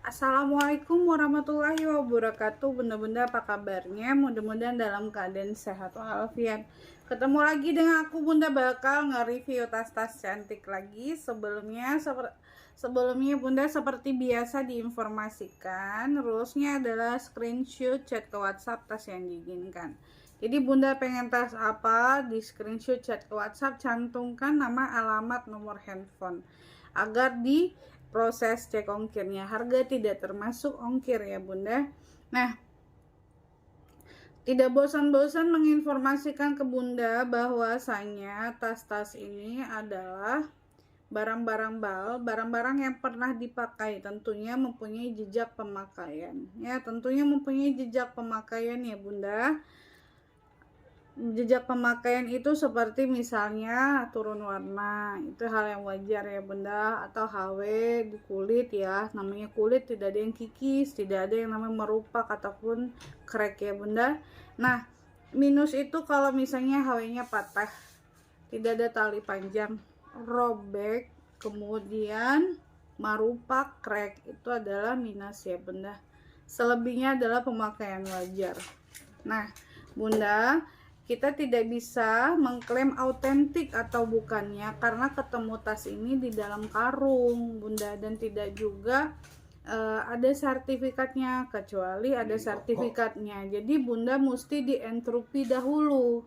Assalamualaikum warahmatullahi wabarakatuh. Bunda-bunda apa kabarnya? Mudah-mudahan dalam keadaan sehat walafiat. Ketemu lagi dengan aku, Bunda bakal nge-review tas-tas cantik lagi. Sebelumnya Bunda seperti biasa diinformasikan, rulesnya adalah screenshot chat ke WhatsApp tas yang diinginkan. Jadi Bunda pengen tas apa, di screenshot chat ke WhatsApp, cantumkan nama, alamat, nomor handphone agar di proses cek ongkirnya. Harga tidak termasuk ongkir ya Bunda. Nah, tidak bosan-bosan menginformasikan ke Bunda bahwasanya tas-tas ini adalah barang-barang yang pernah dipakai, tentunya mempunyai jejak pemakaian. Ya, tentunya mempunyai jejak pemakaian ya Bunda. Jejak pemakaian itu seperti misalnya turun warna, itu hal yang wajar ya Bunda, atau HW di kulit ya, namanya kulit tidak ada yang kikis, tidak ada yang namanya merupak ataupun crack ya Bunda. Nah, minus itu kalau misalnya HW-nya patah, tidak ada tali panjang, robek, kemudian merupak, crack, itu adalah minus ya Bunda. Selebihnya adalah pemakaian wajar. Nah Bunda, kita tidak bisa mengklaim autentik atau bukannya karena ketemu tas ini di dalam karung Bunda, dan tidak juga ada sertifikatnya, kecuali ada sertifikatnya. Jadi Bunda mesti dientrupi dahulu.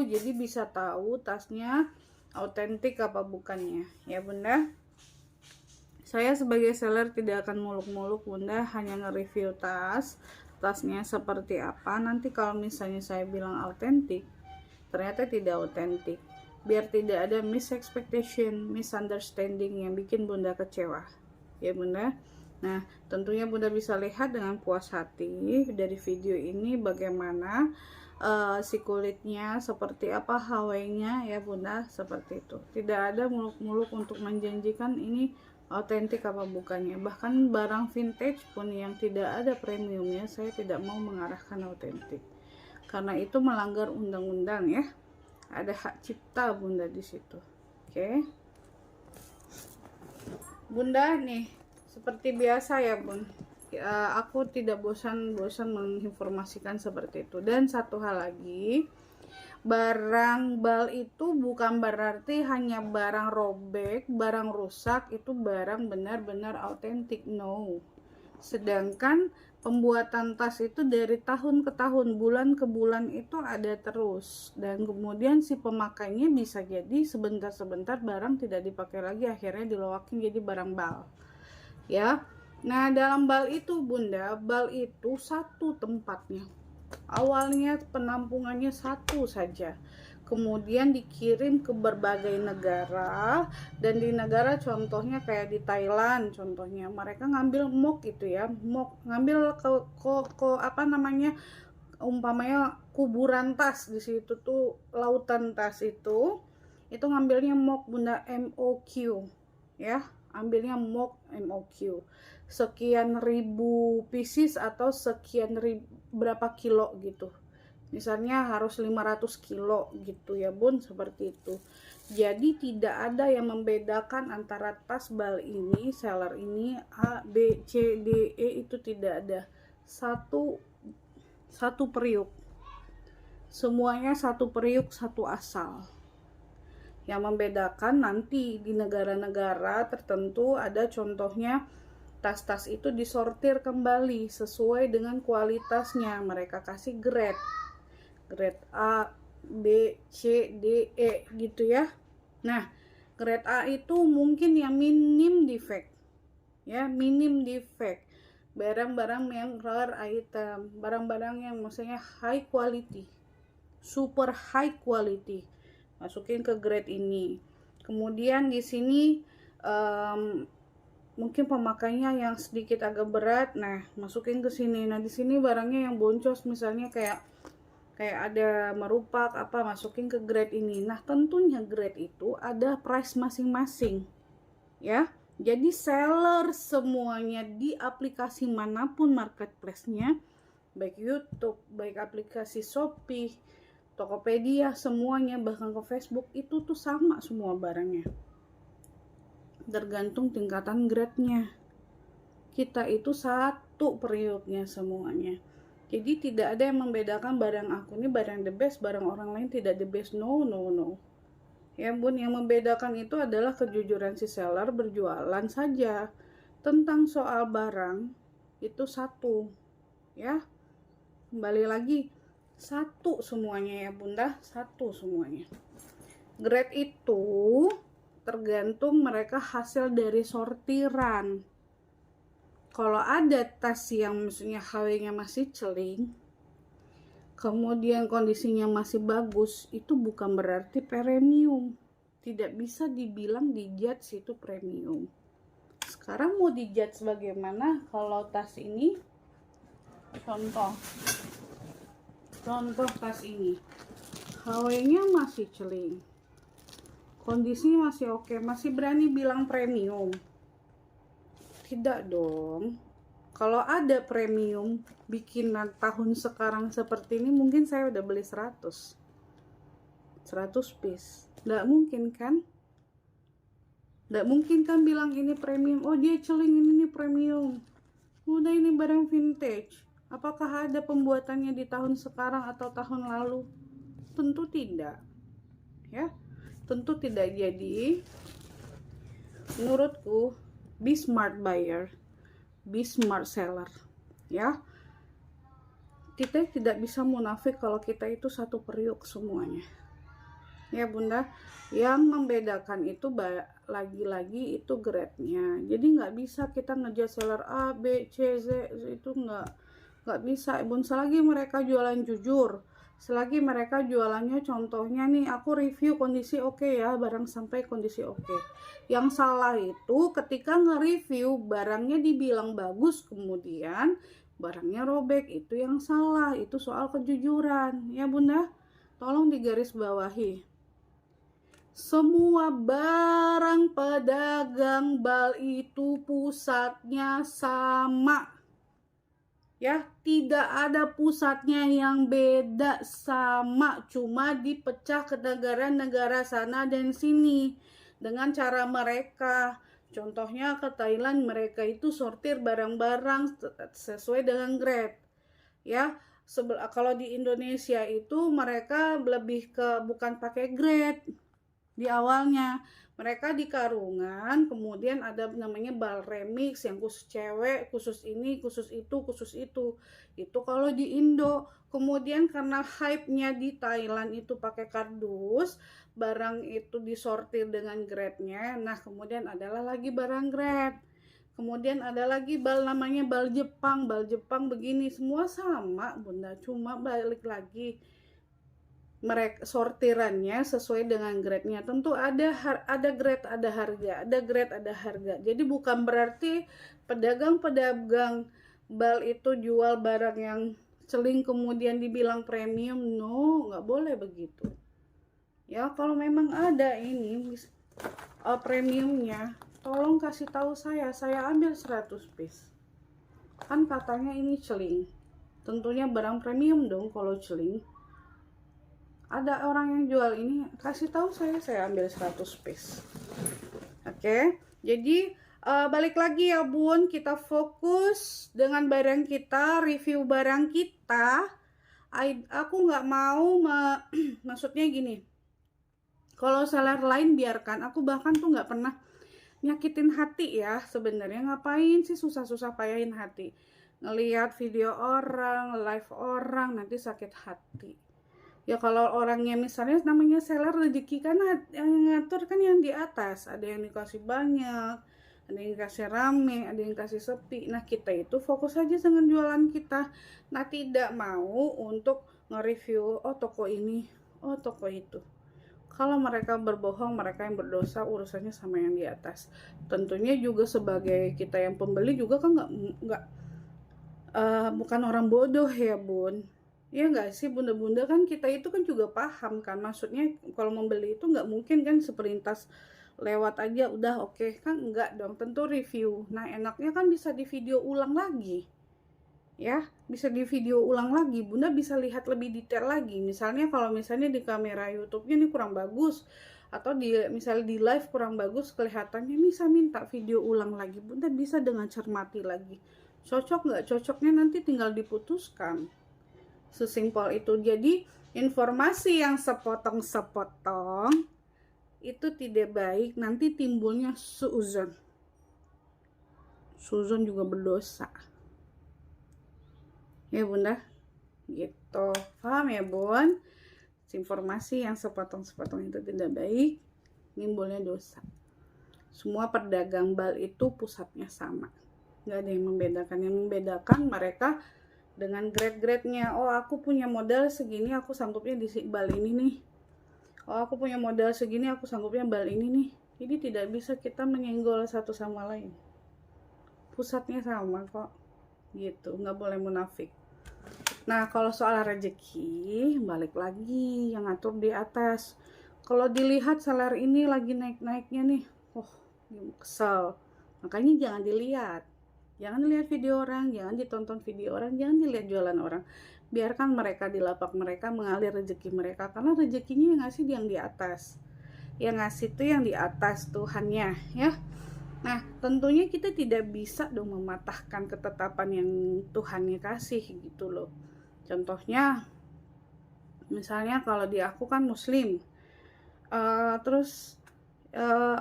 Jadi bisa tahu tasnya autentik apa bukannya ya Bunda. Saya sebagai seller tidak akan muluk-muluk Bunda, hanya nge-review tasnya seperti apa. Nanti kalau misalnya saya bilang autentik, ternyata tidak autentik, biar tidak ada misunderstanding yang bikin Bunda kecewa ya Bunda. Nah, tentunya Bunda bisa lihat dengan puas hati dari video ini bagaimana si kulitnya, seperti apa HW-nya ya Bunda, seperti itu. Tidak ada muluk-muluk untuk menjanjikan ini autentik apa bukannya. Bahkan barang vintage pun yang tidak ada premiumnya, saya tidak mau mengarahkan autentik, karena itu melanggar undang-undang ya. Ada hak cipta Bunda di situ. Oke. Bunda nih, seperti biasa ya Bun, aku tidak bosan-bosan menginformasikan seperti itu. Dan satu hal lagi, barang bal itu bukan berarti hanya barang robek, barang rusak itu barang benar-benar autentik, no. Sedangkan pembuatan tas itu dari tahun ke tahun, bulan ke bulan itu ada terus, dan kemudian si pemakainya bisa jadi sebentar-sebentar barang tidak dipakai lagi, akhirnya diloakin jadi barang bal ya. Nah, dalam bal itu Bunda, bal itu satu tempatnya, awalnya penampungannya satu saja, kemudian dikirim ke berbagai negara. Dan di negara contohnya kayak di Thailand, contohnya mereka ngambil mok itu ya, mok ngambil ke apa namanya, umpamanya kuburan tas, di situ tuh lautan tas itu ngambilnya mok Bunda, MOQ ya, ambilnya mok MOQ sekian ribu pieces atau sekian ribu berapa kilo gitu, misalnya harus 500 kilo gitu ya Bun, seperti itu. Jadi tidak ada yang membedakan antara tas bal ini, seller ini A, B, C, D, E, itu tidak ada. Satu periuk, semuanya satu periuk, satu asal. Yang membedakan nanti di negara-negara tertentu ada contohnya, tas-tas itu disortir kembali sesuai dengan kualitasnya, mereka kasih grade A, B, C, D, E gitu ya. Nah, grade A itu mungkin yang minim defect ya, minim defect, barang-barang yang rare item, barang-barang yang maksudnya high quality, super high quality, masukin ke grade ini. Kemudian di sini mungkin pemakainya yang sedikit agak berat, nah masukin ke sini. Nah, di sini barangnya yang boncos, misalnya kayak ada merupak apa, masukin ke grade ini. Nah, tentunya grade itu ada price masing-masing ya. Jadi seller semuanya di aplikasi manapun marketplace-nya, baik YouTube, baik aplikasi Shopee, Tokopedia, semuanya, bahkan ke Facebook, itu tuh sama semua barangnya. tergantung tingkatan grade-nya. Kita itu satu periuknya semuanya. Jadi tidak ada yang membedakan barang aku ini barang the best, barang orang lain tidak the best. No. Ya bun, yang membedakan itu adalah kejujuran si seller berjualan saja. Tentang soal barang itu satu. Ya, kembali lagi satu semuanya ya bunda, satu semuanya. Grade itu tergantung mereka hasil dari sortiran. Kalau ada tas yang maksudnya HW-nya masih celing, kemudian kondisinya masih bagus, itu bukan berarti premium. Tidak bisa dibilang dijudge itu premium. Sekarang mau dijudge bagaimana kalau tas ini, contoh tas ini, HW-nya masih celing, kondisi masih oke, masih berani bilang premium? Tidak dong. Kalau ada premium bikinan tahun sekarang seperti ini, mungkin saya udah beli 100 piece. Nggak mungkin kan? Nggak mungkin kan bilang ini premium. Oh dia celing, ini premium. Udah ini barang vintage. Apakah ada pembuatannya di tahun sekarang atau tahun lalu? Tentu tidak. Ya, tentu tidak. Jadi menurutku, be smart buyer, be smart seller. Ya, kita tidak bisa munafik kalau kita itu satu periuk semuanya. Ya bunda, yang membedakan itu lagi-lagi itu grade-nya. Jadi nggak bisa kita ngejar seller A, B, C, Z, itu nggak bisa bun. Selagi mereka jualan jujur, selagi mereka jualannya contohnya nih, aku review kondisi oke ya, barang sampai kondisi oke. Yang salah itu ketika nge-review barangnya dibilang bagus, kemudian barangnya robek, itu yang salah. Itu soal kejujuran ya bunda, tolong digarisbawahi. Semua barang pedagang bal itu pusatnya sama. Ya, tidak ada pusatnya yang beda, sama, cuma dipecah ke negara-negara sana dan sini dengan cara mereka. Contohnya ke Thailand, mereka itu sortir barang-barang sesuai dengan grade. Ya, kalau di Indonesia itu mereka lebih ke bukan pakai grade. Di awalnya mereka di karungan, kemudian ada namanya bal remix yang khusus cewek, khusus ini, khusus itu. Itu kalau di Indo. Kemudian karena hype-nya di Thailand itu pakai kardus, barang itu disortir dengan grade-nya. Nah, kemudian adalah lagi barang grade. Kemudian ada lagi bal namanya bal Jepang begini, semua sama bunda, cuma balik lagi mereka sortirannya sesuai dengan grade-nya. Tentu ada grade, ada harga, ada grade, ada harga. Jadi bukan berarti pedagang-pedagang bal itu jual barang yang celing kemudian dibilang premium. No, nggak boleh begitu. Ya, kalau memang ada ini premiumnya, tolong kasih tahu saya ambil 100 piece. Kan katanya ini celing. Tentunya barang premium dong kalau celing. Ada orang yang jual ini, kasih tahu saya ambil 100 piece. Oke, jadi balik lagi ya bun, kita fokus dengan barang kita, review barang kita. Aku nggak mau maksudnya gini, kalau seller lain biarkan, aku bahkan tuh nggak pernah nyakitin hati ya sebenarnya. Ngapain sih susah-susah payahin hati, ngelihat video orang, live orang, nanti sakit hati. Ya kalau orangnya misalnya namanya seller rezeki kan yang ngatur kan yang di atas. Ada yang dikasih banyak, ada yang dikasih rame, ada yang kasih sepi. Nah kita itu fokus aja dengan jualan kita. Nah tidak mau untuk nge-review oh toko ini, oh toko itu. Kalau mereka berbohong, mereka yang berdosa, urusannya sama yang di atas. Tentunya juga sebagai kita yang pembeli juga kan bukan orang bodoh ya bun. Ya enggak sih bunda-bunda, kan kita itu kan juga paham kan, maksudnya kalau membeli itu nggak mungkin kan seperintas lewat aja udah oke. Kan enggak dong, tentu review. Nah enaknya kan bisa di video ulang lagi ya, bisa di video ulang lagi, bunda bisa lihat lebih detail lagi. Misalnya kalau misalnya di kamera YouTube-nya ini kurang bagus, atau misalnya di live kurang bagus kelihatannya, bisa minta video ulang lagi, Bunda bisa dengan cermati lagi. Cocok nggak cocoknya nanti tinggal diputuskan. Sesimpel itu. Jadi informasi yang sepotong-sepotong itu tidak baik, nanti timbulnya suuzon. Suuzon juga berdosa. Ya Bunda, gitu. Paham ya Bun? Informasi yang sepotong-sepotong itu tidak baik, timbulnya dosa. Semua pedagang bal itu pusatnya sama, nggak ada yang membedakan. Yang membedakan mereka dengan grade-grade-nya. Oh, aku punya modal segini, aku sanggupnya di bal ini nih. Oh, aku punya modal segini, aku sanggupnya bal ini nih. Jadi tidak bisa kita menyenggol satu sama lain. Pusatnya sama kok, gitu. Nggak boleh munafik. Nah, kalau soal rezeki, balik lagi yang ngatur di atas. Kalau dilihat seller ini lagi naik-naiknya nih, kesel. Makanya jangan dilihat. Jangan dilihat video orang, jangan ditonton video orang, jangan dilihat jualan orang. Biarkan mereka di lapak mereka mengalir rezeki mereka, karena rezekinya yang ngasih yang di atas. Yang ngasih tuh yang di atas, Tuhannya, ya. Nah, tentunya kita tidak bisa dong mematahkan ketetapan yang Tuhannya kasih gitu loh. Contohnya, misalnya kalau di aku kan Muslim, terus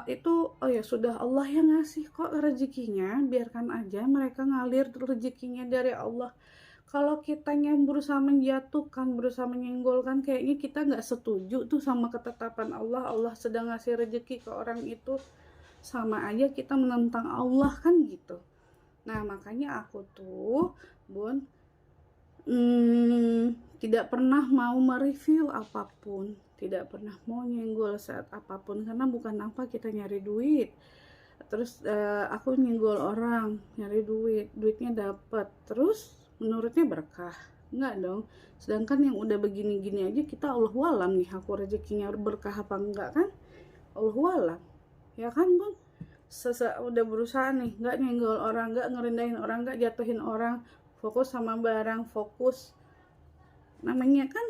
itu oh ya sudah Allah yang ngasih kok rezekinya, biarkan aja mereka ngalir rezekinya dari Allah. Kalau kitanya berusaha menjatuhkan, berusaha menyenggolkan, kayaknya kita nggak setuju tuh sama ketetapan Allah. Allah sedang ngasih rezeki ke orang itu, sama aja kita menentang Allah kan gitu. Nah makanya aku tuh Bun tidak pernah mau mereview apapun, tidak pernah mau nyenggol saat apapun, karena bukan apa kita nyari duit terus aku nyenggol orang nyari duitnya dapat terus menurutnya berkah, enggak dong. Sedangkan yang udah begini-gini aja kita Allahualam nih, aku rezekinya berkah apa enggak kan, Allahualam ya kan Bun. Udah berusaha nih nggak nyenggol orang, nggak ngerendahin orang, nggak jatuhin orang, fokus sama barang, fokus, namanya kan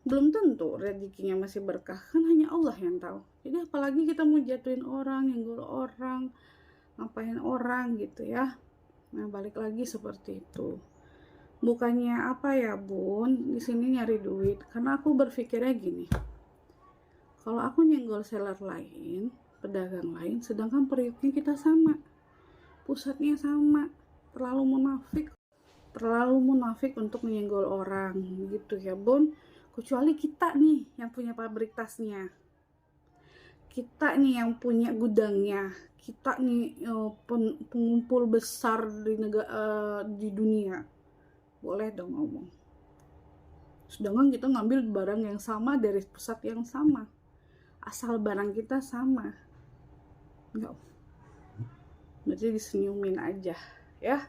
belum tentu rezekinya masih berkah, kan hanya Allah yang tahu. Jadi apalagi kita mau jatuhin orang, nyenggol orang, ngapain orang gitu ya. Nah balik lagi seperti itu, bukannya apa ya Bun di sini nyari duit, karena aku berpikirnya gini, kalau aku nyenggol seller lain, pedagang lain, sedangkan periuknya kita sama, pusatnya sama, terlalu munafik untuk menyenggol orang gitu ya Bun. Kecuali kita nih yang punya pabrik tasnya, kita nih yang punya gudangnya, kita nih pengumpul besar di di dunia, boleh dong ngomong. Sedangkan kita ngambil barang yang sama dari pusat yang sama, asal barang kita sama, enggak, berarti disenyumin aja ya,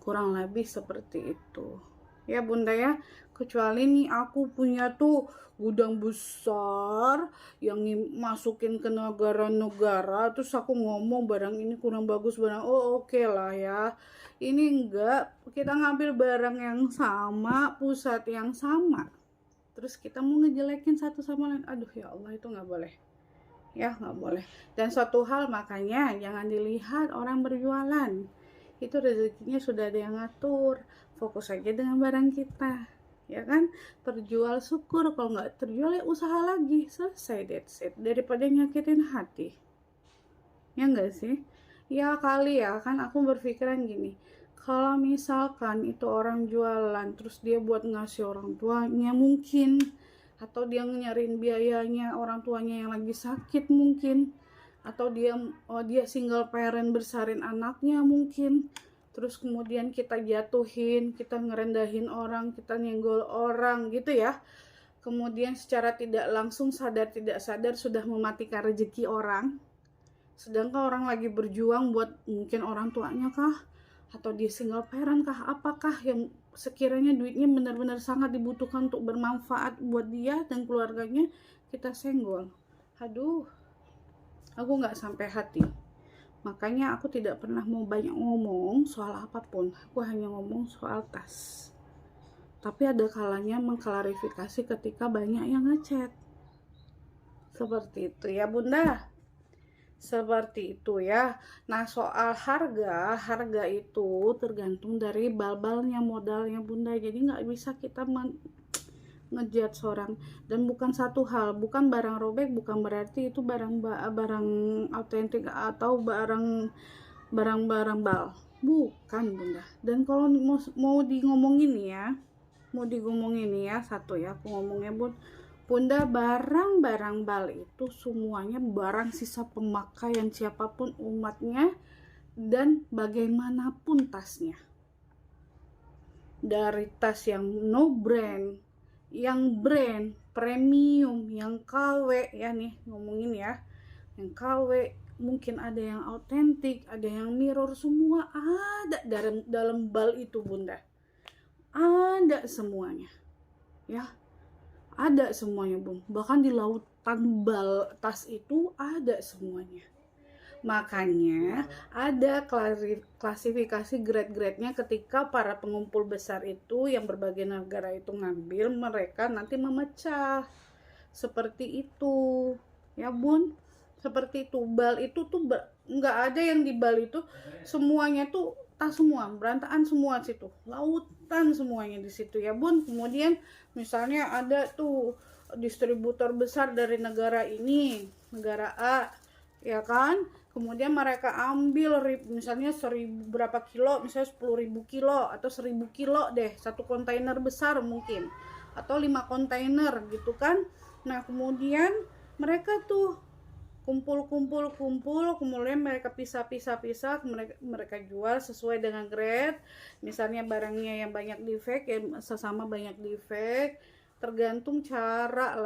kurang lebih seperti itu ya Bunda ya. Kecuali nih aku punya tuh gudang besar yang masukin ke negara-negara, terus aku ngomong barang ini kurang bagus, barang oke lah ya. Ini enggak, kita ngambil barang yang sama, pusat yang sama, terus kita mau ngejelekin satu sama lain, aduh ya Allah, itu nggak boleh ya, nggak boleh. Dan suatu hal, makanya jangan dilihat orang berjualan, itu rezekinya sudah ada yang ngatur, fokus aja dengan barang kita ya kan. Terjual syukur, kalau nggak terjual ya usaha lagi, selesai, that's it, daripada nyakitin hati ya enggak sih. Ya kali ya kan aku berpikiran gini, kalau misalkan itu orang jualan terus dia buat ngasih orang tuanya mungkin, atau dia nyariin biayanya orang tuanya yang lagi sakit mungkin, atau dia single parent besarin anaknya mungkin, terus kemudian kita jatuhin, kita ngerendahin orang, kita nyenggol orang gitu ya. Kemudian secara tidak langsung, sadar tidak sadar sudah mematikan rezeki orang. Sedangkan orang lagi berjuang buat mungkin orang tuanya kah, atau dia single parent kah, apakah yang sekiranya duitnya benar-benar sangat dibutuhkan untuk bermanfaat buat dia dan keluarganya, kita senggol. Aduh, aku nggak sampai hati. Makanya aku tidak pernah mau banyak ngomong soal apapun, aku hanya ngomong soal tas. Tapi ada kalanya mengklarifikasi ketika banyak yang ngechat. Seperti itu ya Bunda. Seperti itu ya. Nah, soal harga itu tergantung dari bal-balnya, modalnya Bunda. Jadi nggak bisa kita ngejat seorang. Dan bukan satu hal, bukan barang robek bukan berarti itu barang autentik atau barang bal. Bukan Bunda. Dan kalau mau digomongin ya, satu ya aku ngomongnya Bunda, barang-barang bal itu semuanya barang sisa pemakaian siapapun umatnya dan bagaimanapun tasnya. Dari tas yang no brand, yang brand, premium, yang KW ya nih ngomongin ya. Yang KW, mungkin ada yang autentik, ada yang mirror, semua ada dalam bal itu Bunda. Ada semuanya. Ya. Ada semuanya Bung, bahkan di lautan bal tas itu ada semuanya. Makanya ada klasifikasi grade-grade-nya ketika para pengumpul besar itu yang berbagai negara itu ngambil, mereka nanti memecah seperti itu ya Bun. Seperti itu, bal itu tuh nggak ada yang di bal itu semuanya tuh tas semua, berantakan semua situ, lautan semuanya di situ ya Bun. Kemudian misalnya ada tuh distributor besar dari negara ini, negara A ya kan, kemudian mereka ambil misalnya 1000 berapa kilo, misalnya 10.000 kilo atau 1000 kilo deh, satu kontainer besar mungkin, atau 5 kontainer gitu kan. Nah kemudian mereka tuh kumpul, kemudian mereka pisah, mereka jual sesuai dengan grade. Misalnya barangnya yang banyak defect, ya sesama banyak defect, tergantung cara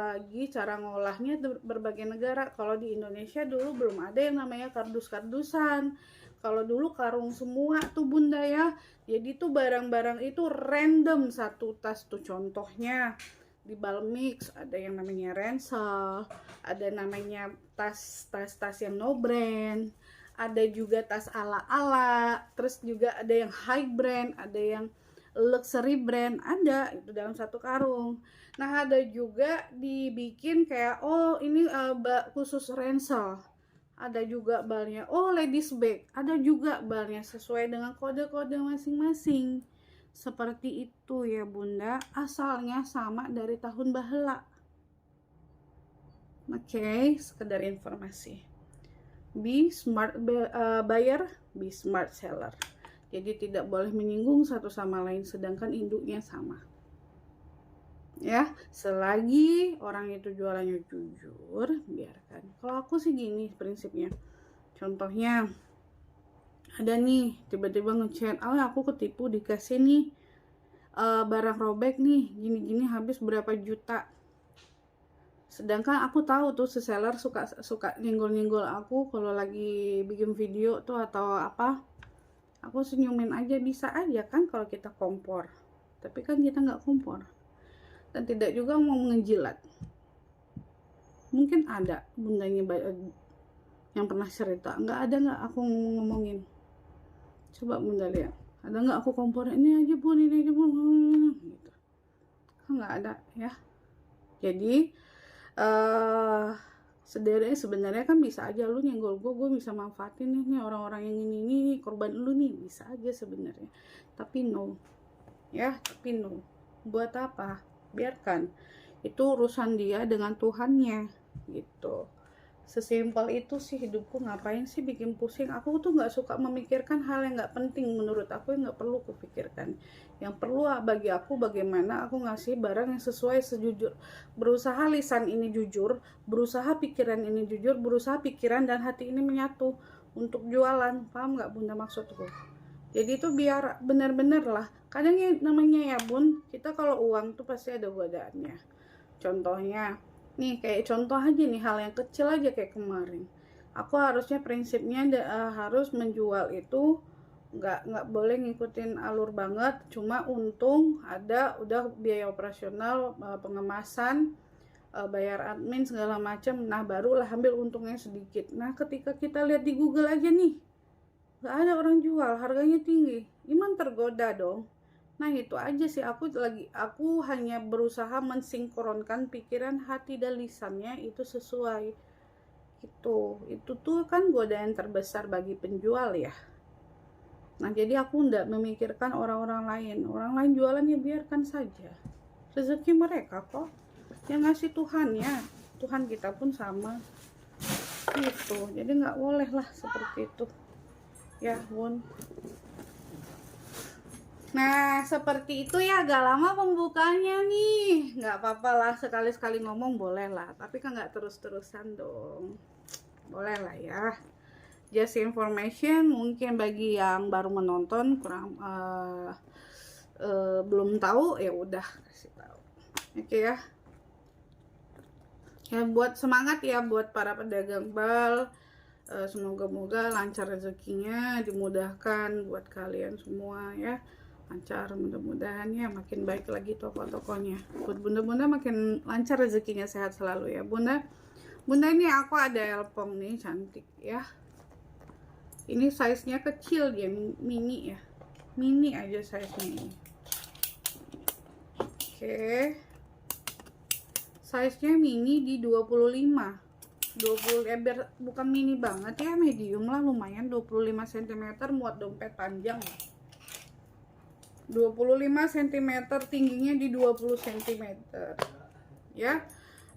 ngolahnya berbagai negara. Kalau di Indonesia dulu belum ada yang namanya kardus-kardusan. Kalau dulu karung semua tuh Bunda ya. Jadi tuh barang-barang itu random satu tas tuh, contohnya di Balmix ada yang namanya ransel, ada namanya tas yang no brand, ada juga tas ala-ala, terus juga ada yang high brand, ada yang luxury brand, ada itu dalam satu karung. Nah ada juga dibikin kayak ini khusus ransel, ada juga balnya ladies bag, ada juga balnya sesuai dengan kode-kode masing-masing. Seperti itu ya Bunda, asalnya sama dari tahun baheula. Oke, sekedar informasi. Be smart buyer, be smart seller. Jadi tidak boleh menyinggung satu sama lain sedangkan induknya sama. Ya, selagi orang itu jualannya jujur, biarkan. Kalau aku sih gini prinsipnya. Contohnya ada nih tiba-tiba ngechat, aku ketipu dikasih nih barang robek nih gini-gini habis berapa juta, sedangkan aku tahu tuh si seller suka nyenggol aku kalau lagi bikin video tuh atau apa, aku senyumin aja, bisa aja kan kalau kita kompor, tapi kan kita nggak kompor dan tidak juga mau menjilat. Mungkin ada bundanya yang pernah cerita, nggak aku ngomongin. Coba Bunda lihat, ada nggak aku kompor ini aja Bun gitu, kan nggak ada ya. Jadi sebenarnya kan bisa aja lu nyenggol gue bisa manfaatin nih orang-orang yang ini korban lu nih, bisa aja sebenarnya, tapi no ya, buat apa, biarkan itu urusan dia dengan Tuhannya gitu. Sesimpel itu sih hidupku, ngapain sih bikin pusing. Aku tuh nggak suka memikirkan hal yang nggak penting, menurut aku yang nggak perlu kupikirkan. Yang perlu bagi aku bagaimana aku ngasih barang yang sesuai sejujur, berusaha lisan ini jujur, berusaha pikiran ini jujur, berusaha pikiran dan hati ini menyatu untuk jualan. Paham nggak Bunda maksudku? Jadi itu biar benar-benar lah. Kadang namanya ya Bun, kita kalau uang tuh pasti ada godaannya. Contohnya nih, kayak contoh aja nih, hal yang kecil aja kayak kemarin. Aku harusnya prinsipnya harus menjual itu nggak boleh ngikutin alur banget. Cuma untung ada udah biaya operasional, pengemasan, bayar admin segala macam. Nah barulah ambil untungnya sedikit. Nah ketika kita lihat di Google aja nih, nggak ada orang jual, harganya tinggi. Iman tergoda dong. Nah itu aja sih, aku hanya berusaha mensinkronkan pikiran, hati, dan lisannya itu sesuai. Itu tuh kan godaan terbesar bagi penjual ya. Nah jadi aku nggak memikirkan orang-orang lain jualan ya biarkan saja, rezeki mereka kok, yang ngasih Tuhan ya, Tuhan kita pun sama gitu. Jadi nggak boleh lah seperti itu ya bun. Nah seperti itu ya, agak lama pembukanya nih, nggak apa-apa lah, sekali-sekali ngomong boleh lah, tapi kan nggak terus-terusan dong, boleh lah ya. Just information, mungkin bagi yang baru menonton kurang belum tahu ya udah kasih tahu. Oke ya. Ya buat semangat ya buat para pedagang bal. Semoga-moga lancar rezekinya, dimudahkan buat kalian semua ya. Lancar, mudah-mudahan ya, makin baik lagi toko-tokonya. Buat bunda-bunda makin lancar rezekinya, sehat selalu ya bunda. Bunda ini aku ada elpong nih cantik ya. Ini size-nya kecil dia, mini ya. Mini aja size-nya ini. Oke. Size-nya mini di 25. 20 biar bukan mini banget ya, medium lah, lumayan 25 cm, muat dompet panjang ya. 25 cm, tingginya di 20 cm. Ya.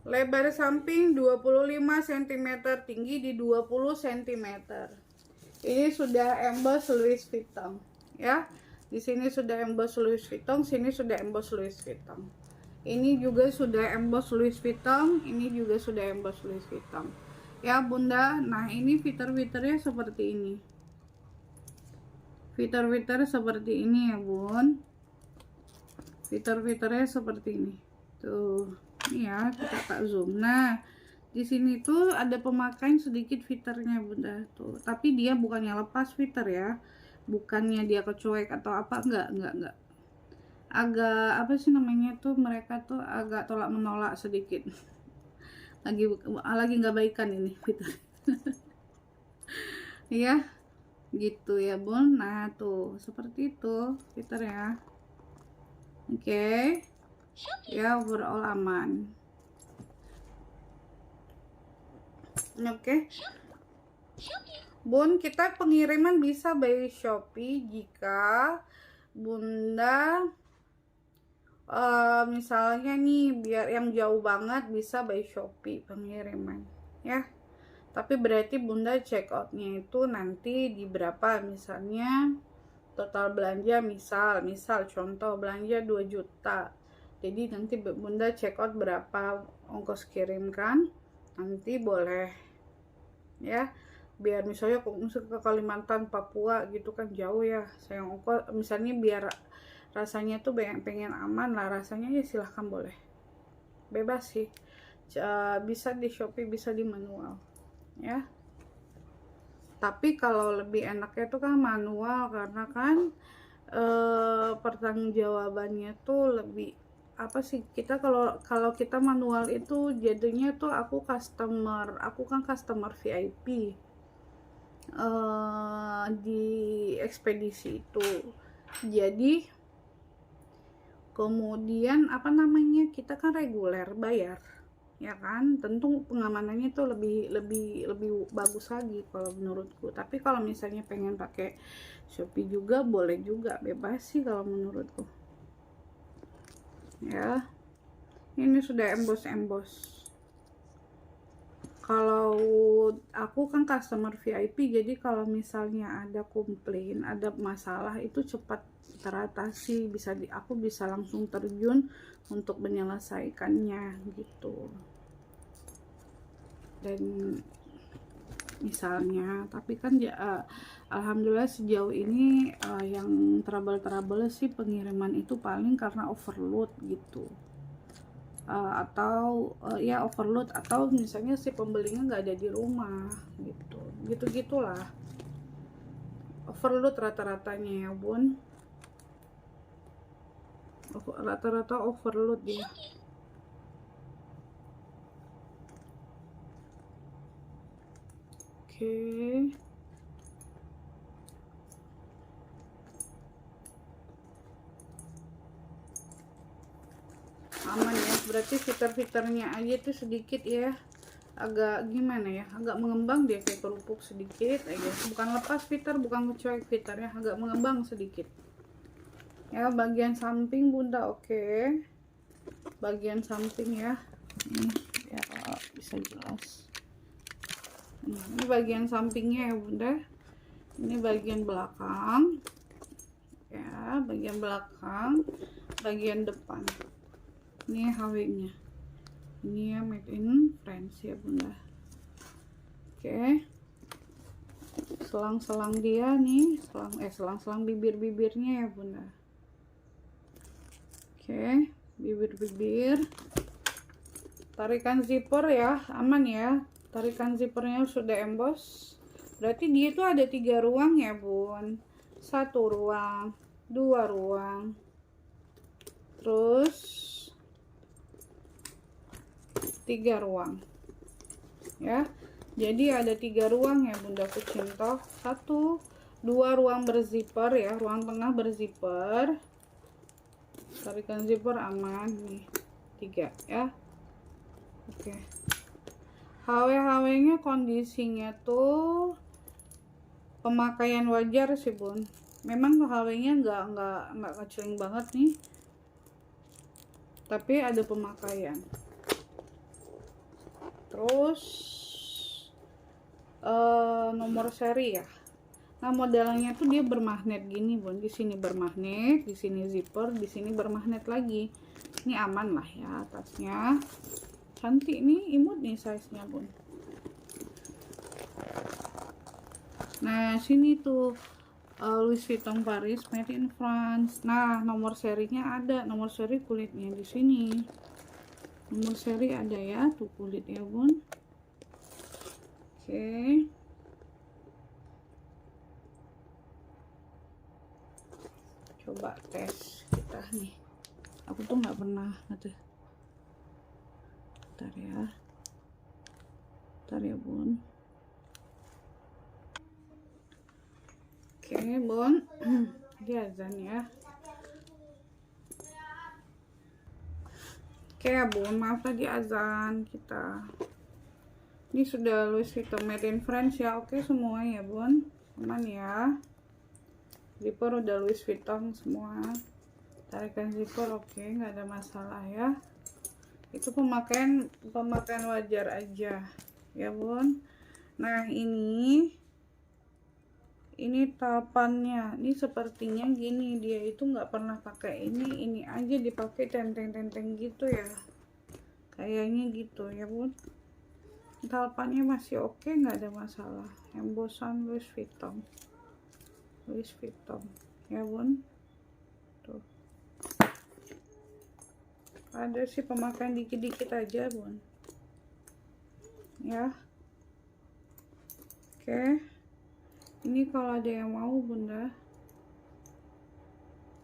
Lebar samping 25 cm, tinggi di 20 cm. Ini sudah emboss Louis Vuitton ya. Di sini sudah emboss Louis Vuitton, sini sudah emboss Louis Vuitton. Ini juga sudah emboss Louis Vuitton, ini juga sudah emboss Louis Vuitton. Ya bunda, nah ini fitur-fiturnya seperti ini. Fitur-fitur seperti ini ya bun. Fitur-fiturnya seperti ini. Tuh, ini ya kita tak zoom. Nah, di sini tuh ada pemakaian sedikit fiturnya bunda tuh, tapi dia bukannya lepas fitur ya, bukannya dia kecuek atau apa, enggak. Agak apa sih namanya tuh, mereka tuh agak tolak menolak sedikit. lagi nggak baikan ini fitur. Ya gitu ya bun. Nah tuh seperti itu fitur ya. Oke. Ya overall aman. Oke. Bun, kita pengiriman bisa by Shopee jika bunda misalnya nih, biar yang jauh banget bisa by Shopee pengiriman ya. Tapi berarti bunda check outnya itu nanti di berapa, misalnya total belanja, misal contoh belanja 2 juta, jadi nanti bunda check out berapa ongkos kirim kan, nanti boleh ya. Biar misalnya ke Kalimantan, Papua gitu kan jauh ya, saya ongkos misalnya, biar rasanya tuh pengen aman lah rasanya ya, silahkan boleh, bebas sih. Bisa di Shopee, bisa di manual ya. Tapi kalau lebih enaknya tuh kan manual, karena kan pertanggungjawabannya tuh lebih apa sih, kita kalau kita manual itu jadinya tuh aku kan customer VIP di ekspedisi itu. Jadi kemudian apa namanya, kita kan reguler bayar ya kan, tentu pengamanannya tuh lebih bagus lagi kalau menurutku. Tapi kalau misalnya pengen pakai Shopee juga boleh juga, bebas sih kalau menurutku ya. Ini sudah emboss. Kalau aku kan customer VIP, jadi kalau misalnya ada komplain, ada masalah, itu cepat teratasi, aku bisa langsung terjun untuk menyelesaikannya gitu. Dan misalnya, tapi kan alhamdulillah sejauh ini yang trouble sih pengiriman itu paling karena overload gitu. Atau ya overload, atau misalnya si pembelinya nggak ada di rumah gitu gitulah, overload rata-ratanya ya bun, rata-rata overload ya. Oke. aman ya. Berarti fitur-fiturnya aja tuh sedikit ya, agak gimana ya, agak mengembang dia kayak kerupuk sedikit aja, bukan lepas fitur, bukan ngecuek fiturnya, agak mengembang sedikit ya. Bagian samping bunda oke. Bagian samping ya, ini ya bisa jelas. Ini bagian sampingnya ya bunda. Ini bagian belakang ya, bagian belakang, bagian depan. Ini HW nya, ini ya made in France ya bunda. Oke, selang-selang dia nih, selang-selang bibir-bibirnya ya bunda. Oke, bibir-bibir. Tarikan zipper ya, aman ya. Tarikan zippernya sudah emboss. Berarti dia tuh ada 3 ruang ya bun. 1 ruang, 2 ruang, terus 3 ruang ya. Jadi ada 3 ruang ya bunda kucing toh. 1, 2 ruang berzipper ya, ruang tengah berzipper. Tarikan zipper aman nih, 3 ya. Oke, HW nya kondisinya tuh pemakaian wajar sih bun. Memang HW nya nggak kecil banget nih, tapi ada pemakaian. Terus nomor seri ya. Nah modelnya tuh dia bermagnet gini bun. Di sini bermagnet, di sini zipper, di sini bermagnet lagi. Ini aman lah ya atasnya. Cantik nih, imut nih size nya bun. Nah sini tuh Louis Vuitton Paris made in France. Nah nomor serinya ada, nomor seri kulitnya di sini. Nomor seri ada ya, tuh kulit ya bun. Oke. Coba tes kita nih. Aku tuh nggak pernah gitu. Bentar ya bun. Oke bun. Dia azan ya. Oke ya bun, maaf tadi azan kita. Ini sudah Louis Vuitton made in France ya. Oke semua ya bun, aman ya. Zipper udah Louis Vuitton semua. Tarikan zipper oke, nggak ada masalah ya. Itu pemakaian wajar aja ya bun. Nah ini tapannya, ini sepertinya gini, dia itu nggak pernah pakai ini aja dipakai tenteng-tenteng gitu ya, kayaknya gitu ya bun. Tapannya masih oke, nggak ada masalah. Embossan Louis Vuitton ya bun. Tuh ada sih pemakaian dikit-dikit aja bun ya. Oke, ini kalau ada yang mau bunda,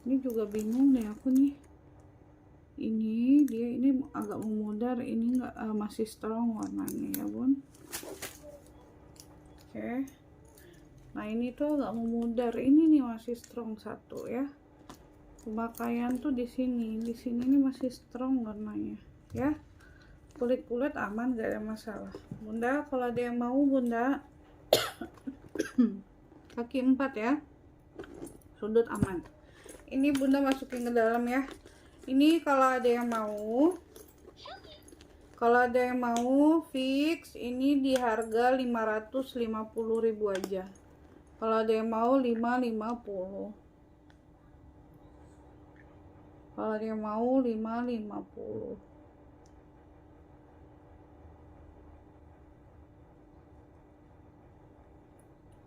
ini juga bingung deh aku nih. Ini dia ini agak memudar, ini enggak masih strong warnanya ya bun. Oke, nah ini tuh agak memudar, ini nih masih strong satu ya. Pemakaian tuh di sini ini masih strong warnanya ya. Kulit aman, gak ada masalah bunda. Kalau ada yang mau bunda, kaki 4 ya, sudut aman. Ini bunda masukin ke dalam ya. Ini kalau ada yang mau, fix ini di harga 550.000 aja. Kalau ada yang mau 550. Kalau ada yang mau 550.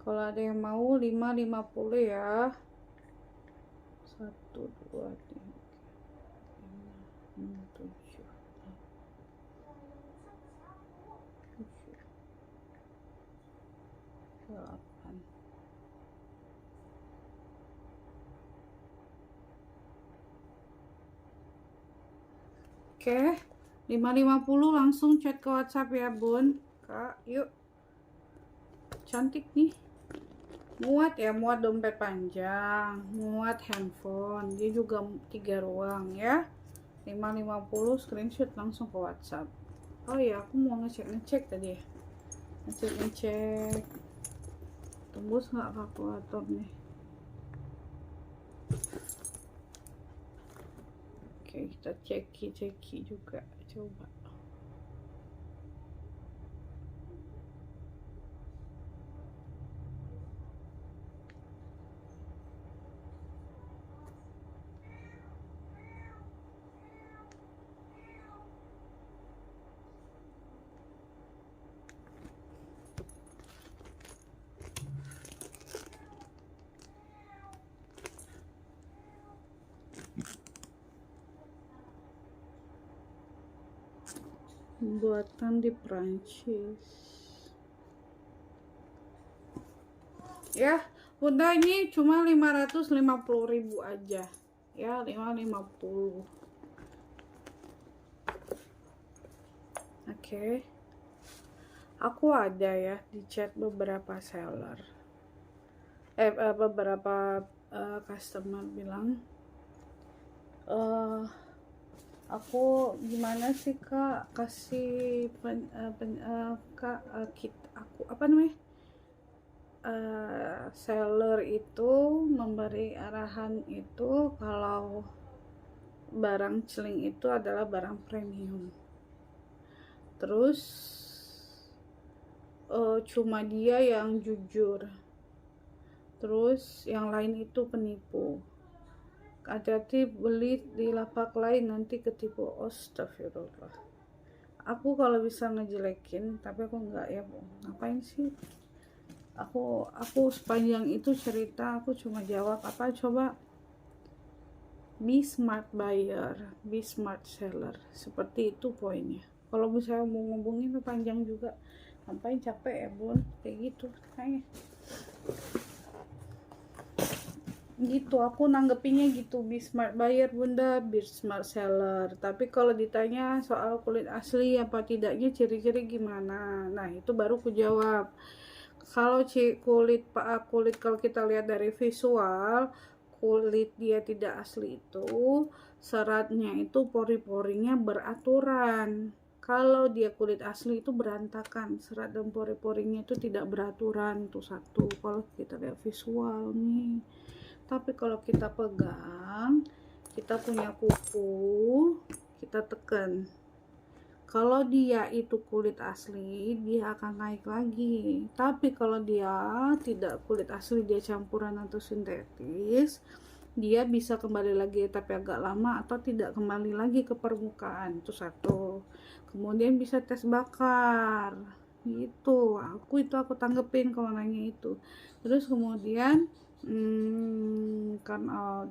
Kalau ada yang mau 550 ya. 1 2 3 6 7 8. Oke, 550 langsung chat ke WhatsApp ya bun. Kak, yuk. Cantik nih. Muat ya, muat dompet panjang, muat handphone. Dia juga 3 ruang ya. 550 screenshot langsung ke WhatsApp. Oh iya, aku mau ngecek tadi ya, ngecek tembus nggak kalkulator nih. Oke, kita ceki juga, coba. Buatan di Prancis ya Bunda, ini cuma 550.000 aja ya, 550. Oke. Aku ada ya di chat beberapa seller, beberapa customer bilang, aku gimana sih Kak, kasih Kak, aku apa namanya, seller itu memberi arahan itu kalau barang celing itu adalah barang premium, terus cuma dia yang jujur, terus yang lain itu penipu. Hati-hati beli di lapak lain nanti ketipu. Astagfirullah. Aku kalau bisa ngejelekin, tapi aku enggak ya, Bu. Ngapain sih? Aku sepanjang itu cerita, aku cuma jawab apa coba? Be smart buyer, be smart seller. Seperti itu poinnya. Kalau misalnya mau ngomongin itu panjang juga. Ngapain, capek ya, Bun? Kayak gitu kayaknya. Gitu, aku nanggepinnya gitu. Be smart buyer Bunda, be smart seller. Tapi kalau ditanya soal kulit asli apa tidaknya, ciri-ciri gimana, nah itu baru ku jawab. Kalau kulit kalau kita lihat dari visual, kulit dia tidak asli itu seratnya itu pori-porinya beraturan. Kalau dia kulit asli itu berantakan, serat dan pori-porinya itu tidak beraturan. Tuh satu, kalau kita lihat visual nih. Tapi kalau kita pegang, kita punya kuku, kita tekan. Kalau dia itu kulit asli, dia akan naik lagi. Tapi kalau dia tidak kulit asli, dia campuran atau sintetis, dia bisa kembali lagi tapi agak lama, atau tidak kembali lagi ke permukaan. Itu satu. Kemudian bisa tes bakar. Gitu. Aku tanggepin kalau nanya itu. Terus kemudian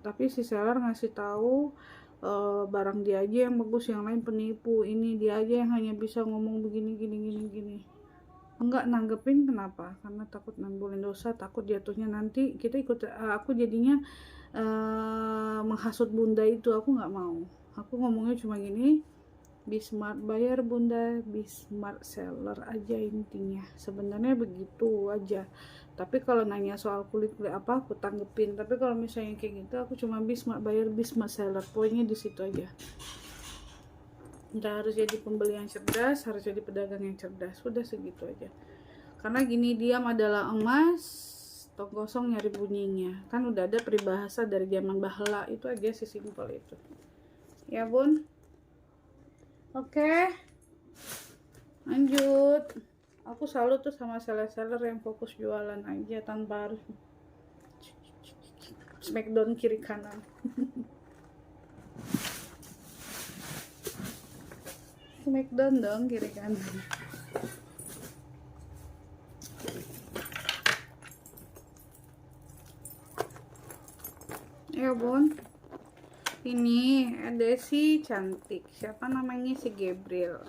tapi si seller ngasih tahu barang dia aja yang bagus, yang lain penipu, ini dia aja yang hanya bisa ngomong begini gini. Enggak nanggepin, kenapa? Karena takut nambulin dosa, takut jatuhnya nanti kita ikut, aku jadinya menghasut Bunda itu. Aku nggak mau. Aku ngomongnya cuma gini, be smart buyer Bunda, be smart seller aja intinya. Sebenarnya begitu aja. Tapi kalau nanya soal kulit apa, aku tanggepin. Tapi kalau misalnya kayak gitu, aku cuma be smart buyer, be smart seller. Poinnya di situ aja. Nggak harus jadi pembeli yang cerdas, harus jadi pedagang yang cerdas. Sudah segitu aja. Karena gini, diam adalah emas, tong kosong nyari bunyinya. Kan udah ada peribahasa dari zaman bahla. Itu aja sih, simpel itu. Ya Bun. Oke. Lanjut. Aku salut tuh sama seller-seller yang fokus jualan aja tanpa harus smackdown kiri kanan. Smackdown dong kiri kanan. Ya Bun, ini ada si cantik, siapa namanya, si Gabriel.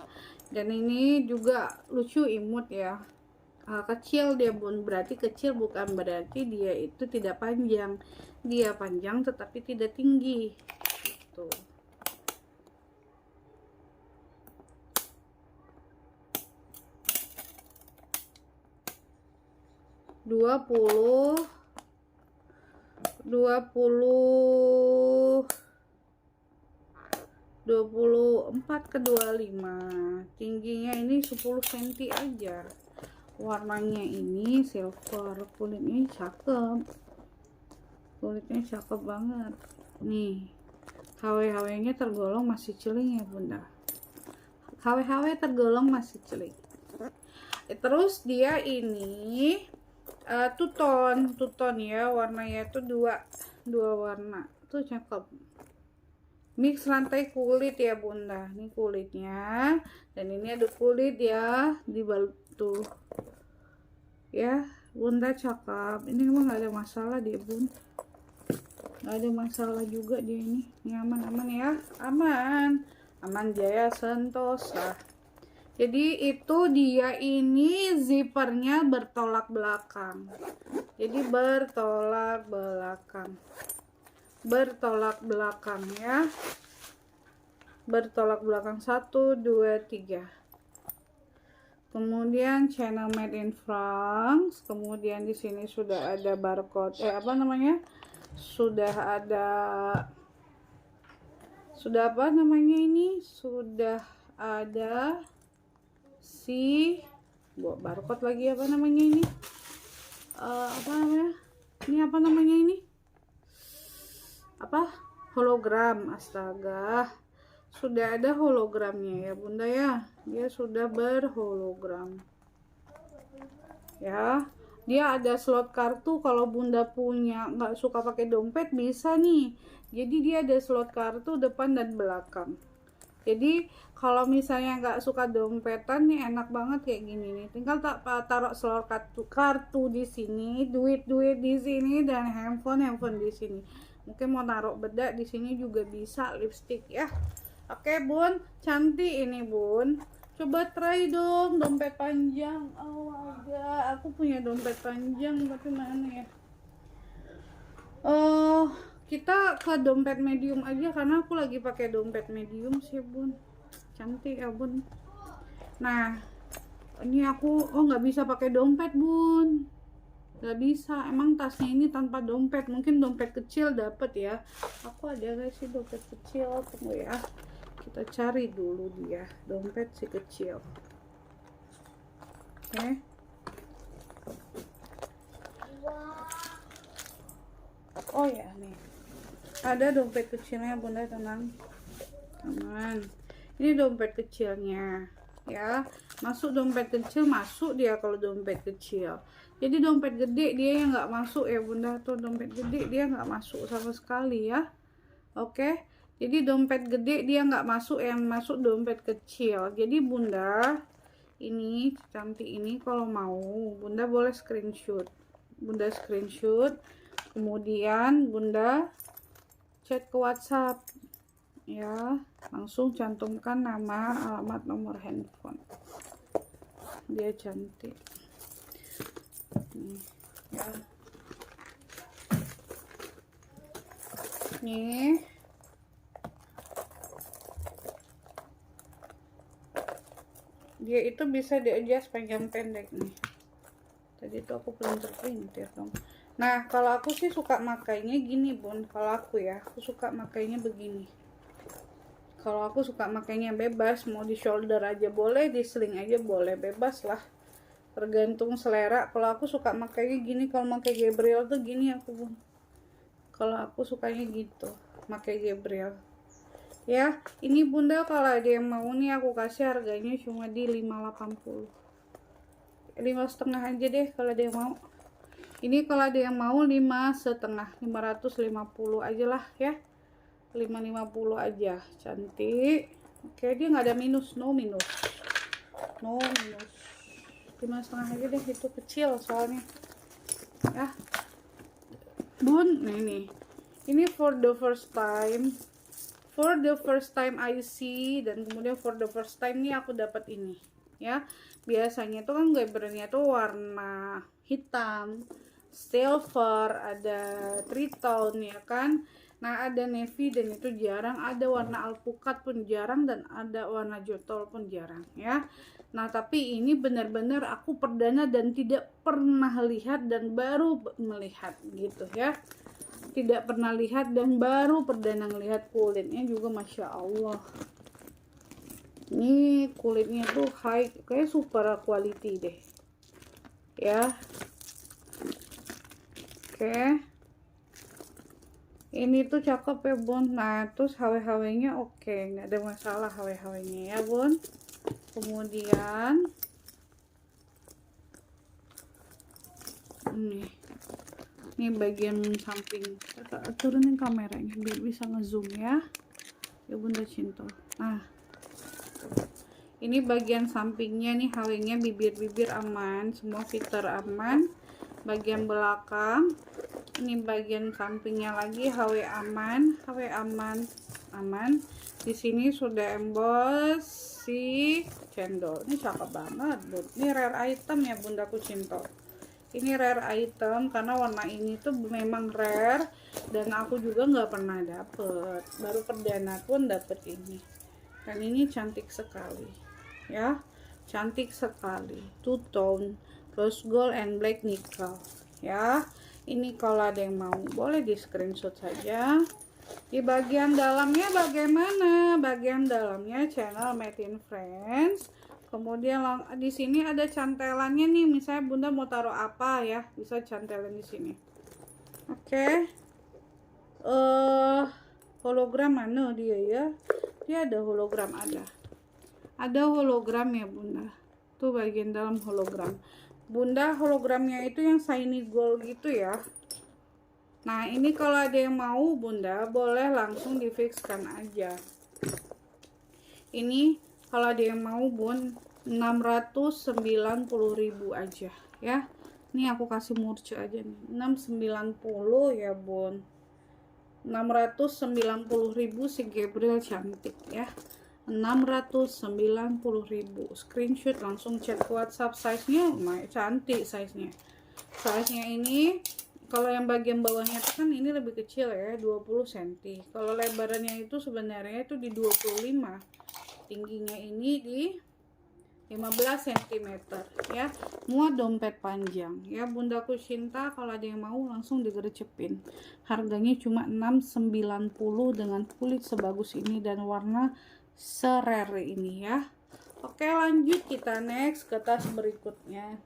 Dan ini juga lucu, imut ya. Kecil dia Bun, berarti kecil bukan berarti dia itu tidak panjang. Dia panjang tetapi tidak tinggi. Tuh. Dua puluh 24 ke 25. Tingginya ini 10 cm aja. Warnanya ini silver, kulitnya cakep. Kulitnya cakep banget. Nih, HW-HW-nya tergolong masih celing ya bunda. HW-HW tergolong masih celing. Terus dia ini tuton ya, warnanya tuh dua warna. Tuh cakep. Mix rantai kulit ya bunda. Ini kulitnya, dan ini ada kulit ya di balut tuh. Ya, bunda cakep. Ini emang nggak ada masalah dia bun. Nggak ada masalah juga dia ini. Ini aman ya, aman Jaya Sentosa. Jadi itu dia ini zippernya bertolak belakang. Jadi bertolak belakang ya. Bertolak belakang 1 2 3. Kemudian channel made in France. Kemudian di sini sudah ada barcode sudah ada si barcode lagi hologram. Astaga, sudah ada hologramnya ya bunda ya. Dia sudah berhologram ya. Dia ada slot kartu. Kalau bunda punya nggak suka pakai dompet bisa nih. Jadi dia ada slot kartu depan dan belakang. Jadi kalau misalnya nggak suka dompetan nih, enak banget kayak gini nih. Tinggal taruh slot kartu di sini, duit di sini, dan handphone di sini. Mungkin mau taruh bedak di sini juga bisa, lipstick ya. Oke bun, cantik ini bun. Coba try dong dompet panjang. Oh agak, aku punya dompet panjang tapi mana ya? Kita ke dompet medium aja karena aku lagi pakai dompet medium sih bun. Cantik ya bun. Nah, ini aku nggak bisa pakai dompet bun. Nggak bisa. Emang tasnya ini tanpa dompet. Mungkin dompet kecil dapat ya. Aku ada nggak sih dompet kecil? Tunggu ya. Kita cari dulu dia dompet si kecil. Oke. Oh ya nih, ada dompet kecilnya bunda, tenang, aman. Ini dompet kecilnya ya. Masuk dompet kecil, masuk dia kalau dompet kecil. Jadi dompet gede dia yang nggak masuk ya bunda. Tuh dompet gede dia nggak masuk sama sekali ya. Oke. Jadi dompet gede dia nggak masuk, yang masuk dompet kecil. Jadi bunda ini cantik ini, kalau mau bunda boleh screenshot. Bunda screenshot, kemudian bunda chat ke WhatsApp ya. Langsung cantumkan nama, alamat, nomor handphone. Dia cantik nih ya. Nih dia itu bisa di-adjust panjang pendek nih. Tadi tuh aku printer dong. Nah kalau aku sih suka makainya gini bun. Kalau aku ya, aku suka makainya begini. Kalau aku suka makainya bebas, mau di shoulder aja boleh, di sling aja boleh, bebas lah, tergantung selera. Kalau aku suka makainya gini. Kalau pakai Gabriel tuh gini aku bun. Kalau aku sukanya gitu, pakai Gabriel ya. Ini bunda kalau ada yang mau nih, aku kasih harganya cuma di 580, 5,5 aja deh kalau ada yang mau. Ini kalau ada yang mau 5,5, 550 aja lah ya. 550 aja, cantik. Oke, dia nggak ada minus, no minus. 5,5 aja deh, itu kecil soalnya ya bun. Ini for the first time I see, dan kemudian for the first time nih aku dapat ini ya. Biasanya tuh kan Gabrielnya tuh warna hitam, silver, ada tritone ya kan. Nah ada navy, dan itu jarang. Ada warna alpukat pun jarang, dan ada warna jotol pun jarang ya. Nah tapi ini benar-benar aku perdana dan tidak pernah lihat, dan baru melihat gitu ya. tidak pernah lihat dan baru perdana ngelihat kulitnya juga masya Allah. Ini kulitnya tuh high, kayak super quality deh ya. Oke, ini tuh cakep ya bun. Nah terus HW nya oke, nggak ada masalah HW nya ya bun. Kemudian ini bagian samping, turunin kameranya biar bisa ngezoom ya Bunda Cinta. Nah ini bagian sampingnya nih, HW-nya bibir-bibir aman, semua fitur aman. Bagian belakang, ini bagian sampingnya lagi HW aman, HW aman, aman. Di sini sudah emboss si cendol. Ini cakep banget, Bun. Ini rare item ya Bundaku Cinta. Ini rare item karena warna ini tuh memang rare dan aku juga nggak pernah dapet. Baru perdana pun dapet ini. Dan ini cantik sekali ya, cantik sekali, two tone rose gold and black nickel ya. Ini kalau ada yang mau boleh di screenshot saja. Di bagian dalamnya bagaimana? Bagian dalamnya channel Made in France. Kemudian di sini ada cantelannya nih, misalnya Bunda mau taruh apa ya, bisa cantelan di sini. Oke. Hologram mana dia ya? Dia ada hologram, ada hologram ya Bunda. Tuh bagian dalam hologram. Bunda, hologramnya itu yang shiny gold gitu ya. Nah ini kalau ada yang mau Bunda boleh langsung di fixkan aja. Ini kalau ada yang mau Bun 690.000 aja ya. Ini aku kasih murce aja nih 690 ya Bun. 690.000 si Gabriel cantik ya. 690.000. Screenshot langsung chat WhatsApp. Size nya cantik, size nya ini. Kalau yang bagian bawahnya itu kan ini lebih kecil ya, 20 cm. Kalau lebarannya itu sebenarnya itu di 25, tingginya ini di 15 cm ya. Muat dompet panjang ya Bundaku Cinta. Kalau ada yang mau langsung digerecepin. Harganya cuma 690 dengan kulit sebagus ini dan warna serere ini ya. Oke, lanjut kita next ke tas berikutnya.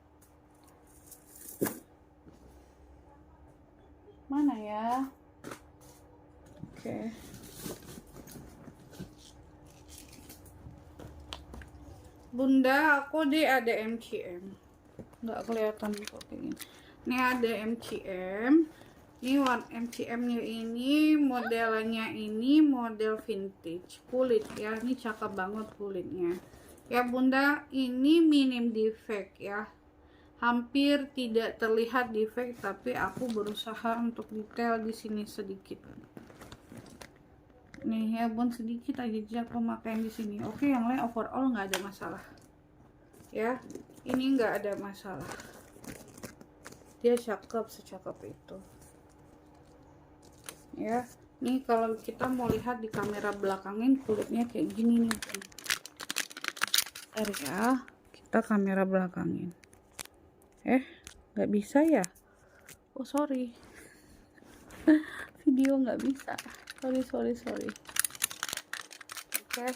Mana ya? Oke. Bunda, aku ada MCM. Nggak kelihatan kok kayak gini. Ini ada MCM. Ini MCM-nya ini modelnya ini model vintage kulit ya. Ini cakep banget kulitnya. Ya Bunda, ini minim defect ya. Hampir tidak terlihat defect, tapi aku berusaha untuk detail di sini sedikit. Nih ya Bun, sedikit aja jejak pemakaian di sini. Oke, yang lain overall nggak ada masalah. Ya, ini nggak ada masalah. Dia cakep secakep itu. Ya, nih kalau kita mau lihat di kamera belakangin kulitnya kayak gini nih Bun. Bentar ya, kita kamera belakangin. Nggak bisa ya? Oh sorry, video nggak bisa. Sorry. Oke.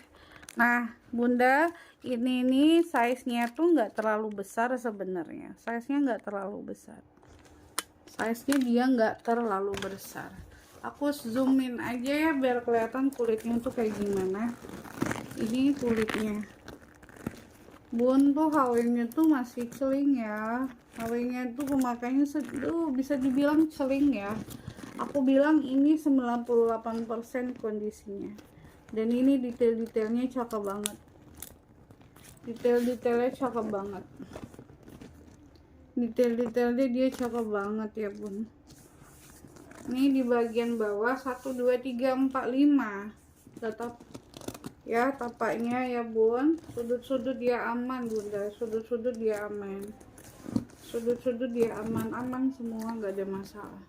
Nah Bunda, ini nih size nya tuh nggak terlalu besar sebenarnya. Size nya nggak terlalu besar. Size nya dia nggak terlalu besar. Aku zoomin aja ya biar kelihatan kulitnya tuh kayak gimana. Ini kulitnya Bun, tuh HW-nya tuh masih celing ya. HW-nya tuh pemakaiannya bisa dibilang celing ya. Aku bilang ini 98% kondisinya. Dan ini detail-detailnya cakep banget. Detail-detailnya cakep banget. Detail-detailnya dia cakep banget ya Bun. Ini di bagian bawah 1 2 3 4 5 tetap ya tapaknya ya Bun. Sudut-sudut dia aman Bunda, sudut-sudut dia aman. Sudut-sudut dia aman semua, nggak ada masalah.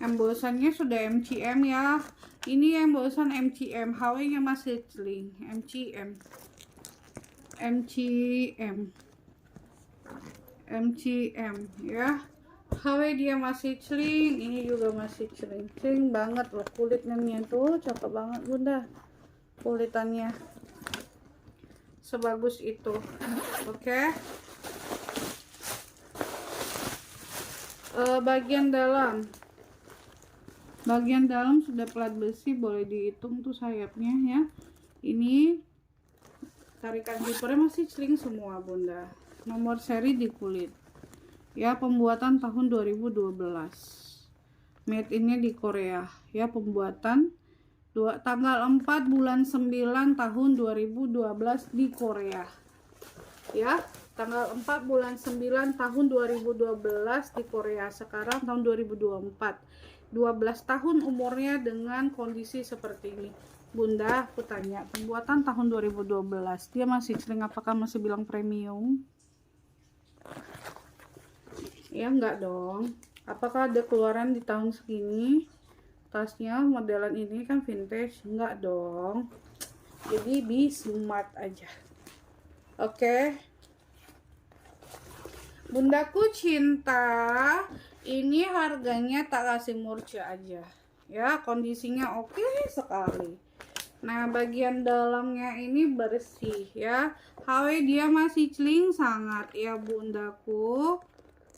Embosannya sudah MCM ya. Ini embosan MCM, HW-nya masih celing. MCM ya. HW dia masih celing, ini juga masih celing banget loh kulitnya tuh, cakep banget bunda, kulitannya sebagus itu. Oke. Bagian dalam sudah plat besi, boleh dihitung tuh sayapnya ya. Ini tarikan zippernya masih celing semua bunda, nomor seri di kulit ya, pembuatan tahun 2012, made innya di Korea ya, pembuatan tanggal 4 bulan 9 tahun 2012 di Korea ya, tanggal 4 bulan 9 tahun 2012 di Korea. Sekarang tahun 2024, 12 tahun umurnya dengan kondisi seperti ini bunda. Aku tanya, pembuatan tahun 2012, dia masih celing, apakah masih bilang premium? Ya enggak dong. Apakah ada keluaran di tahun segini tasnya modelan ini kan vintage? Enggak dong. Jadi be smart aja. Oke. Bundaku cinta, ini harganya tak kasih murca aja ya, kondisinya oke sekali. Nah bagian dalamnya ini bersih ya, HW dia masih celing sangat ya bundaku.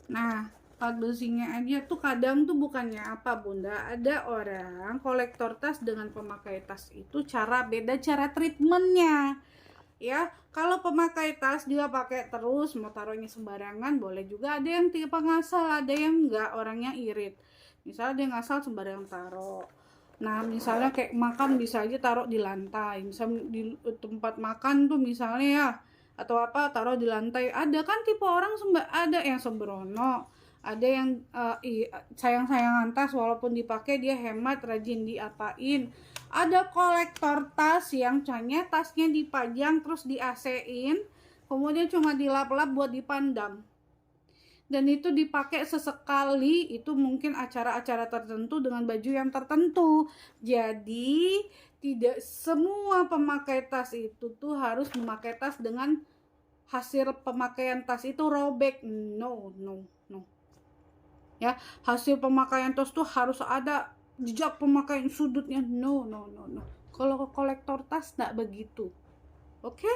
Nah plat besinya aja tuh kadang tuh bukannya apa bunda, ada orang kolektor tas dengan pemakai tas itu beda cara treatmentnya ya. Kalau pemakai tas dia pakai terus, mau taruhnya sembarangan boleh juga, ada yang tipe ngasal, ada yang enggak, orangnya irit. Misalnya dia ngasal sembarangan taruh. Nah misalnya kayak makan bisa aja taruh di lantai, misalnya di tempat makan tuh misalnya ya, atau apa taruh di lantai. Ada kan tipe orang ada yang sembrono, ada yang sayang-sayangan tas, walaupun dipakai dia hemat, rajin diapain. Ada kolektor tas yang canya tasnya dipajang terus di AC-in, kemudian cuma dilap-lap buat dipandang. Dan itu dipakai sesekali, itu mungkin acara-acara tertentu dengan baju yang tertentu. Jadi tidak semua pemakai tas itu tuh harus memakai tas dengan hasil pemakaian tas itu robek. No. Ya, hasil pemakaian tas tuh harus ada jejak pemakaian sudutnya. No. Kalau ke kolektor tas nggak begitu. Oke?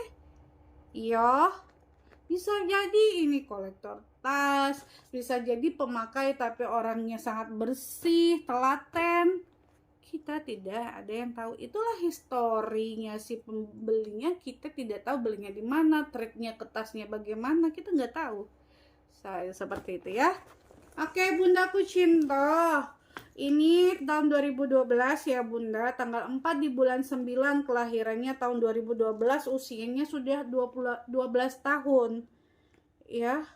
Iya. Bisa jadi ini kolektor tas, bisa jadi pemakai tapi orangnya sangat bersih, telaten. Kita tidak ada yang tahu. Itulah historinya si pembelinya. Kita tidak tahu belinya di mana, trade-nya ke tasnya bagaimana, kita nggak tahu. Seperti itu ya. Oke, bundaku cinta. Ini tahun 2012 ya bunda, tanggal 4 di bulan 9, kelahirannya tahun 2012, usianya sudah 12 tahun. Ya.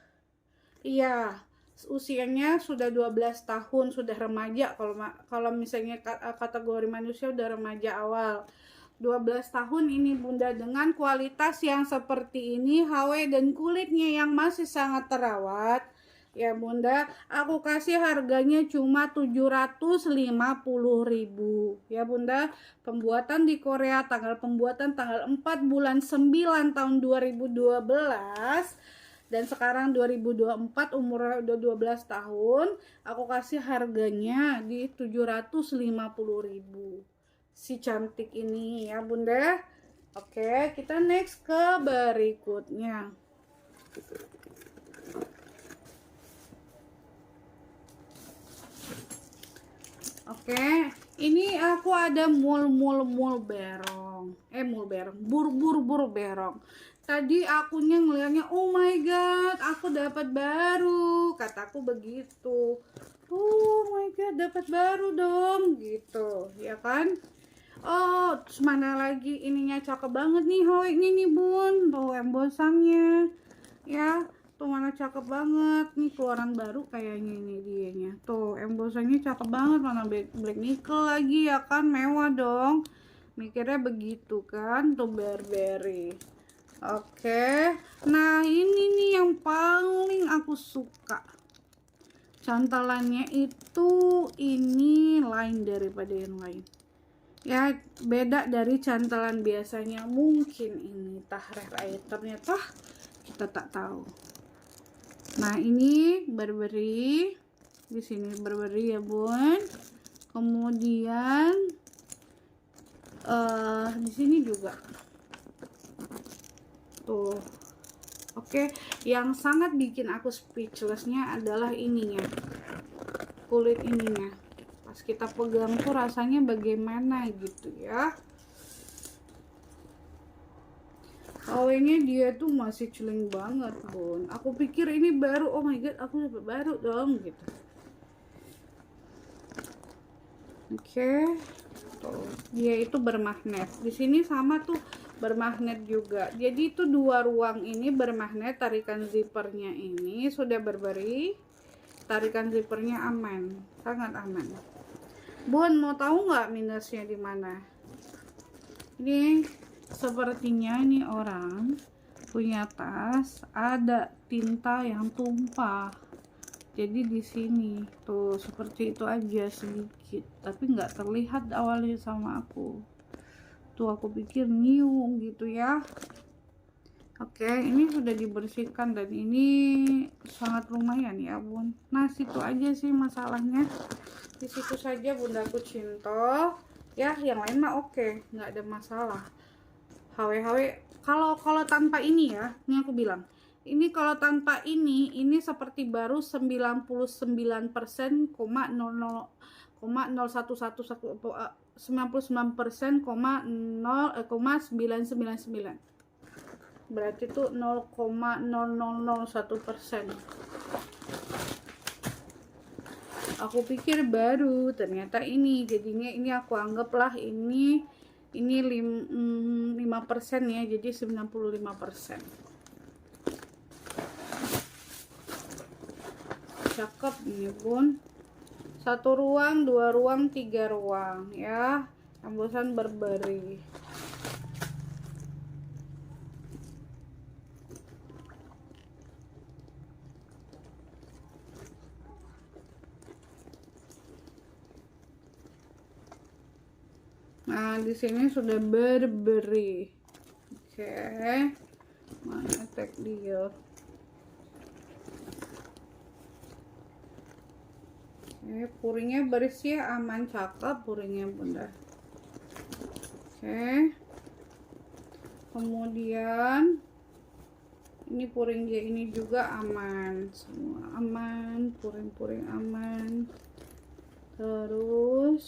Iya, usianya sudah 12 tahun, sudah remaja. Kalau misalnya kategori manusia udah remaja awal. 12 tahun ini bunda, dengan kualitas yang seperti ini, HW dan kulitnya yang masih sangat terawat. Ya bunda, aku kasih harganya cuma 750.000 ya bunda. Pembuatan di Korea, pembuatan tanggal 4 bulan 9 tahun 2012, dan sekarang 2024, umurnya udah 12 tahun. Aku kasih harganya di 750.000 si cantik ini ya bunda. Oke, kita next ke berikutnya. Oke, ini aku ada bur berong. Tadi akunya ngeliatnya, oh my god, aku dapat baru, kataku begitu. Oh my god, dapat baru dong, gitu, ya kan? Oh, terus mana lagi ininya cakep banget nih, ini nih bun, tuh embosannya, ya. Tuh mana cakep banget nih, keluaran baru kayaknya ini dianya. Tuh embosannya cakep banget, mana black nickel lagi ya kan, mewah dong. Mikirnya begitu kan, tuh Burberry. Oke. Nah, ini nih yang paling aku suka. Cantelannya itu ini lain daripada yang lain. Ya, beda dari cantelan biasanya. Mungkin ini rare itemnya kita tak tahu. Nah ini Burberry di sini Burberry ya bun. Kemudian di sini juga tuh. Oke, yang sangat bikin aku speechlessnya adalah ininya, kulit ininya. Pas kita pegang tuh rasanya bagaimana gitu ya. Awalnya dia tuh masih celeng banget bun. Aku pikir ini baru, oh my god, aku dapat baru dong gitu. Oke, tuh dia itu bermagnet. Di sini sama tuh bermagnet juga. Jadi itu dua ruang ini bermagnet. Tarikan zippernya ini sudah Burberry. Tarikan zippernya aman, sangat aman. Bun, mau tahu nggak minusnya di mana? Ini sepertinya ini orang punya tas ada tinta yang tumpah. Jadi di sini tuh seperti itu aja sedikit, tapi nggak terlihat awalnya sama aku. Tuh aku pikir new gitu ya. Oke, ini sudah dibersihkan dan ini sangat lumayan ya bun. Nah situ aja sih masalahnya. Di situ saja bundaku cinta. Ya yang lain mah oke, nggak ada masalah. HW kalau tanpa ini ya, ini aku bilang. Ini kalau tanpa ini seperti baru 99%, 99%, 999%, berarti itu 0,0001%. Aku pikir baru, ternyata ini jadinya ini aku anggaplah ini 5% ya, jadi 95%. Cakep ini bun. 1 ruang, 2 ruang, 3 ruang ya. Embosan Burberry. Nah, di sini sudah Burberry. Oke. Mana tag dia? Puringnya bersih, aman, cakep puringnya bunda. Oke. Kemudian ini puring dia ini juga aman, semua aman, puring-puring aman. Terus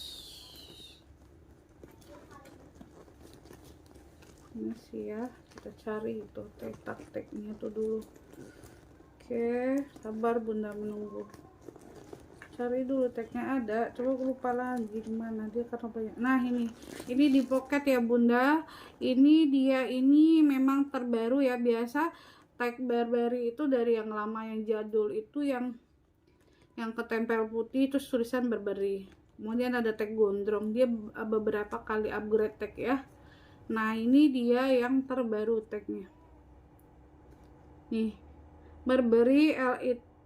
ini sih ya, kita cari itu tag-tagnya tuh dulu. Oke, sabar bunda menunggu. Cari dulu tagnya ada, coba aku lupa lagi di mana dia karena banyak. Nah ini di pocket ya bunda. Ini dia ini memang terbaru ya. Biasa tag Burberry itu dari yang lama yang jadul itu yang ketempel putih terus tulisan Burberry. Kemudian ada tag gondrong, dia beberapa kali upgrade tag ya. Nah ini dia yang terbaru tagnya. Nih Burberry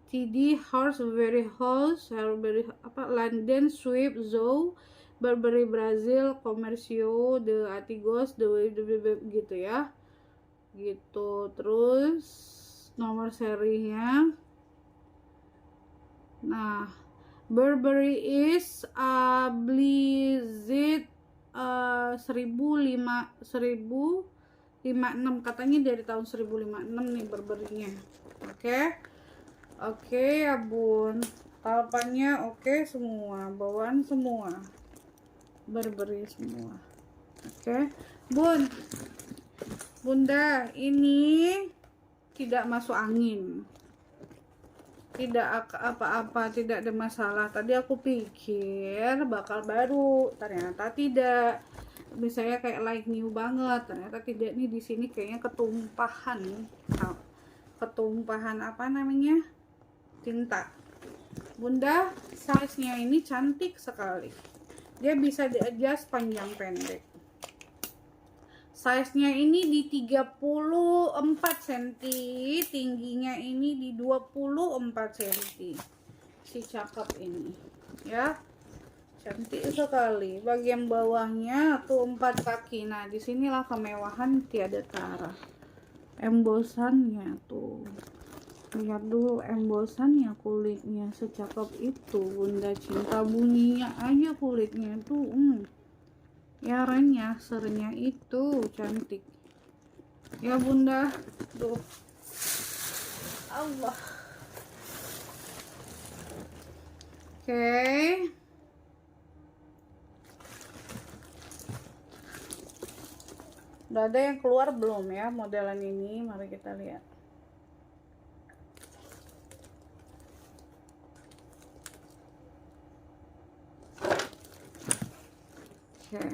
LTD Horseberry House, Burberry London Swift Zoo, Burberry Brazil Comercio de Artigos de gitu ya, gitu. Terus nomor serinya. Nah Burberry is Blizzard 1056 katanya, dari tahun 1056 nih Burberry-nya. Oke ya bun, talpannya oke semua, bawaan semua Burberry semua. Oke bun, bunda, ini tidak masuk angin, tidak apa-apa, tidak ada masalah. Tadi aku pikir bakal baru, ternyata tidak. Misalnya kayak like new banget, ternyata tidak. Nih di sini kayaknya ketumpahan nih. Ketumpahan apa namanya? Tinta. Bunda, size-nya ini cantik sekali. Dia bisa di-adjust panjang pendek. Size-nya ini di 34 cm, tingginya ini di 24 cm. Si cakep ini, ya. Cantik sekali. Bagian bawahnya tuh 4 kaki. Nah, disinilah kemewahan tiada tara. Embosannya tuh Lihat dulu embosannya, kulitnya secakep itu bunda, cinta, bunyinya aja kulitnya tuh ya renyah, sernya itu cantik ya bunda. Tuh Allah. Oke. Udah ada yang keluar belum ya modelan ini? Mari kita lihat. Oke.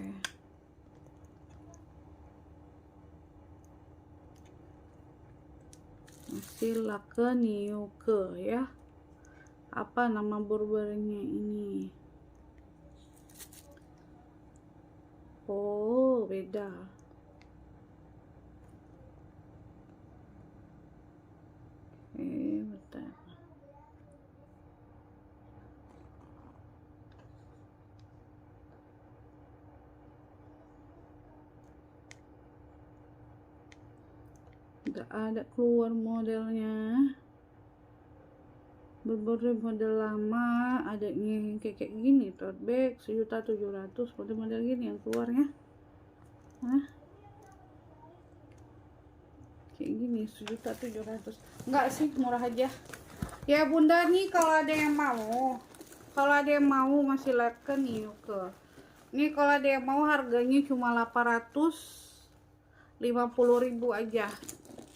Masih Lake Niuke ya. Apa nama burbernya ini? Oh, beda. Bentar. Nggak ada keluar modelnya. Berbagai model lama adanya yang kayak gini, tote bag 1.700.000, model gini yang keluarnya. Hah? Kayak gini 1.700.000. Enggak sih, murah aja ya bunda. Nih kalau ada yang mau, masih Lake Niuke nih, kalau ada yang mau harganya cuma 850.000 aja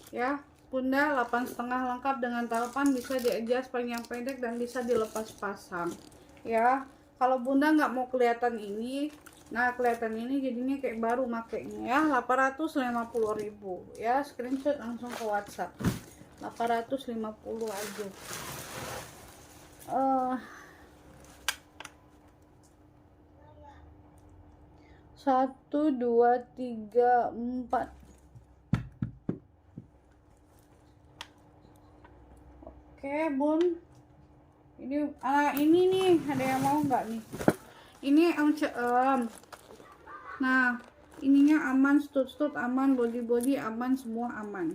ya bunda. 8,5 lengkap dengan talpan, bisa di-adjust panjang pendek dan bisa dilepas pasang ya. Kalau bunda nggak mau kelihatan ini, nah kelihatan ini jadinya kayak baru makainya ya, 850.000 ya. Screenshot langsung ke WhatsApp, 850 aja. 1 2 3 4. Oke bun, ini nih ada yang mau nggak nih? Ini nah ininya aman, stud aman, body aman, semua aman.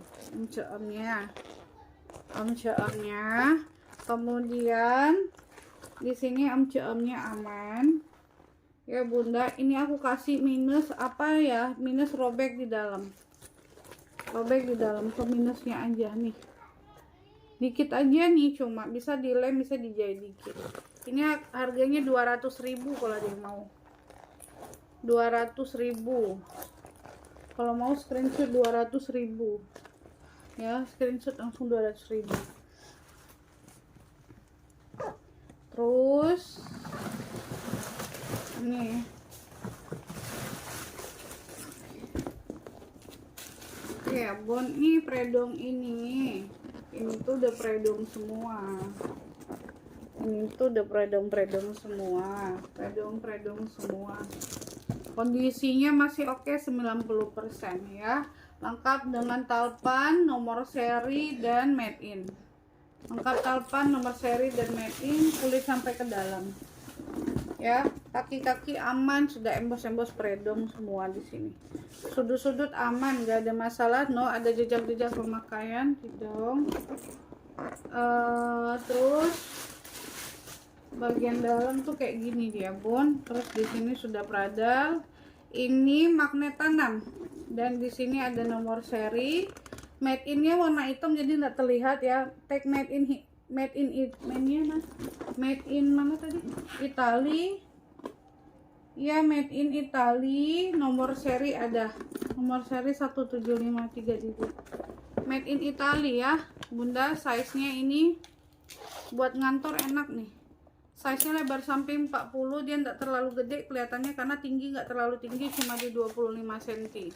Amceamnya, kemudian di sini amceamnya aman ya bunda. Ini aku kasih minus apa ya, minus robek di dalam ke minusnya aja nih, dikit aja nih, cuma bisa dilem, bisa dijahit dikit. Ini harganya 200.000 kalau ada yang mau. 200.000 kalau mau, screenshot 200.000 ya, screenshot langsung 200.000. Terus ini ya bon, nih predong ini tuh udah predong semua. Ini tuh udah predong semua. Kondisinya masih oke, 90% ya. Lengkap dengan talpan, nomor seri dan made in. Lengkap talpan, nomor seri dan made in, kulit sampai ke dalam. Ya, kaki-kaki aman, sudah embos-embos predong semua di sini. Sudut-sudut aman, gak ada masalah, no ada jejak-jejak pemakaian, tidak. Terus bagian dalam tuh kayak gini dia bun. Terus di sini sudah Prada, ini magnet tanam, dan di sini ada nomor seri. Made innya warna hitam jadi nggak terlihat ya. Tag made in mana tadi? Itali ya, made in Itali. Nomor seri ada, nomor seri 17533. Made in Itali ya bunda. Size nya ini buat ngantor enak nih. Size nya lebar samping 40, dia nggak terlalu gede kelihatannya karena tinggi nggak terlalu tinggi, cuma di 25 cm,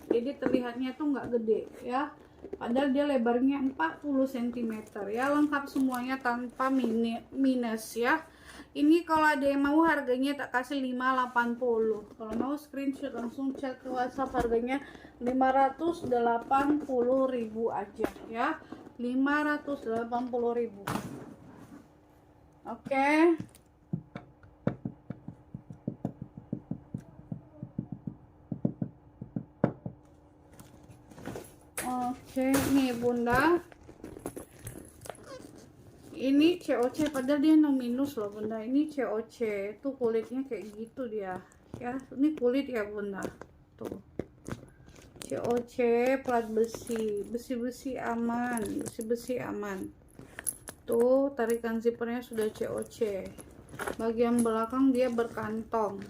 jadi terlihatnya tuh nggak gede ya, padahal dia lebarnya 40 cm ya. Lengkap semuanya tanpa minus ya. Ini kalau ada yang mau harganya tak kasih 580. Kalau mau screenshot langsung chat ke WhatsApp, harganya 580.000 aja ya. 580.000. Oke. Oke, nih bunda. Ini COC padahal dia no minus loh bunda. Ini COC tuh kulitnya kayak gitu dia ya. Ini kulit ya bunda, tuh COC plat besi, besi aman, besi aman. Tuh tarikan zippernya sudah COC. Bagian belakang dia berkantong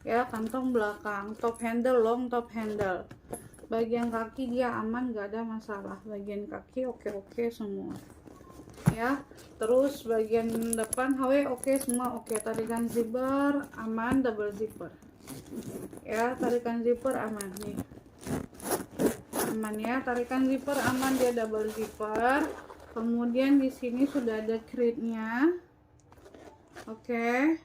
ya, kantong belakang, top handle, long top handle. Bagian kaki dia aman, gak ada masalah. Bagian kaki oke semua ya. Terus bagian depan HW oke semua, oke. Tarikan zipper aman, double zipper ya. Tarikan zipper aman nih, aman ya. Tarikan zipper aman, dia double zipper. Kemudian di sini sudah ada gridnya, oke.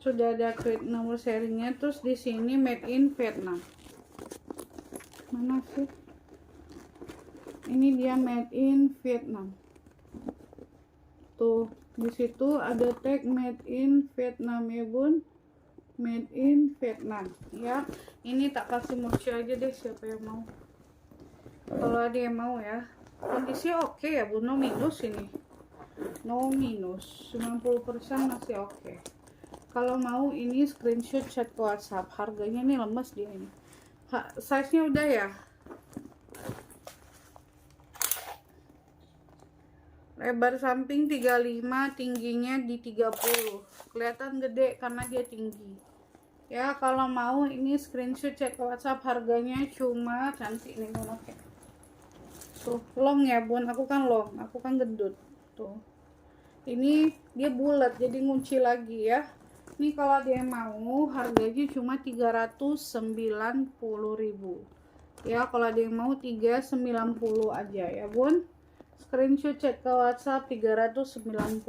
Sudah ada grid nomor serinya. Terus di sini made in Vietnam. Mana sih? Ini dia made in Vietnam. Tuh, di situ ada tag made in Vietnam ya bun. Made in Vietnam ya. Ini tak kasih mochi aja deh, siapa yang mau. Kalau ada yang mau ya. Kondisi oke ya bun, no minus ini. No minus, 90% masih oke. Kalau mau ini screenshot chat ke WhatsApp. Harganya nih lemes dia ini. Size nya udah ya. Lebar samping 35, tingginya di 30. Kelihatan gede karena dia tinggi ya. Kalau mau ini screenshot chat ke WhatsApp. Harganya cuma cantik nih bun, oke. Tuh long ya bun, aku kan long, aku kan gendut. Tuh ini dia bulat jadi ngunci lagi ya. Ini kalau dia mau harganya cuma 390.000 ya. Kalau dia mau 390 aja ya bun. Screenshot chat ke WhatsApp 390.000.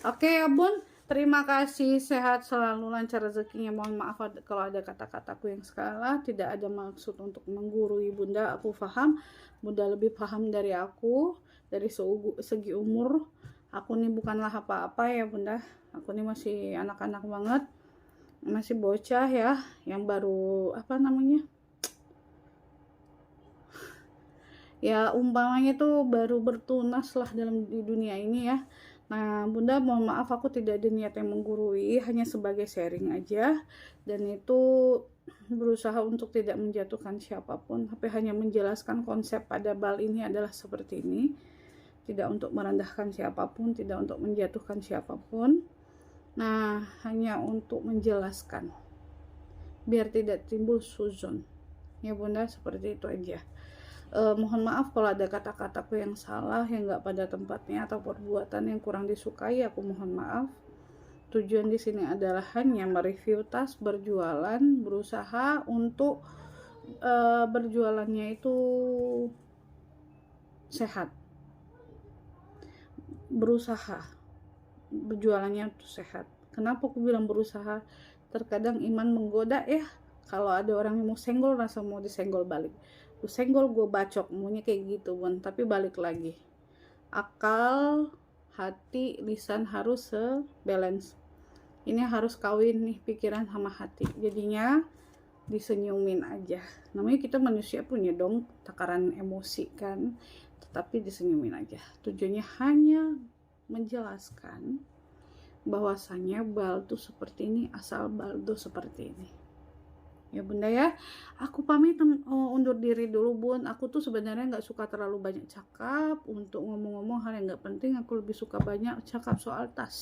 Oke ya bun, terima kasih, sehat selalu, lancar rezekinya. Mohon maaf kalau ada kata-kataku yang salah. Tidak ada maksud untuk menggurui bunda. Aku paham, bunda lebih paham dari aku. Dari segi umur, aku ini bukanlah apa-apa ya bunda. Aku ini masih anak-anak banget, masih bocah ya, yang baru apa namanya ya, umpamanya tuh baru bertunas lah di dunia ini ya. Nah bunda mohon maaf, aku tidak ada niat yang menggurui, hanya sebagai sharing aja. Dan itu berusaha untuk tidak menjatuhkan siapapun, tapi hanya menjelaskan konsep pada bal ini adalah seperti ini. Tidak untuk merendahkan siapapun, tidak untuk menjatuhkan siapapun. Nah hanya untuk menjelaskan biar tidak timbul suzon ya bunda, seperti itu aja. Mohon maaf kalau ada kata-kataku yang salah, yang nggak pada tempatnya, atau perbuatan yang kurang disukai, aku mohon maaf. Tujuan di sini adalah hanya mereview tas, berjualan, berusaha untuk berjualannya itu sehat, berusaha berjualannya itu sehat. Kenapa aku bilang berusaha? Terkadang iman menggoda ya. Kalau ada orang yang mau senggol, rasa mau disenggol balik. Lu senggol gue bacok, maunya kayak gitu bun. Tapi balik lagi, akal, hati, lisan harus sebalance. Ini harus kawin nih, pikiran sama hati. Jadinya disenyumin aja. Namanya kita manusia punya dong takaran emosi kan, tetapi disenyumin aja. Tujuannya hanya menjelaskan bahwasanya baldo seperti ini, asal baldo seperti ini ya bunda ya. Aku pamit undur diri dulu bun. Aku tuh sebenarnya nggak suka terlalu banyak cakap untuk ngomong-ngomong hal yang nggak penting. Aku lebih suka banyak cakap soal tas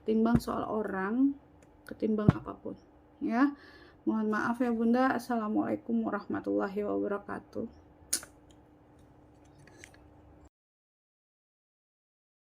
ketimbang soal orang, ketimbang apapun ya. Mohon maaf ya bunda. Assalamualaikum warahmatullahi wabarakatuh.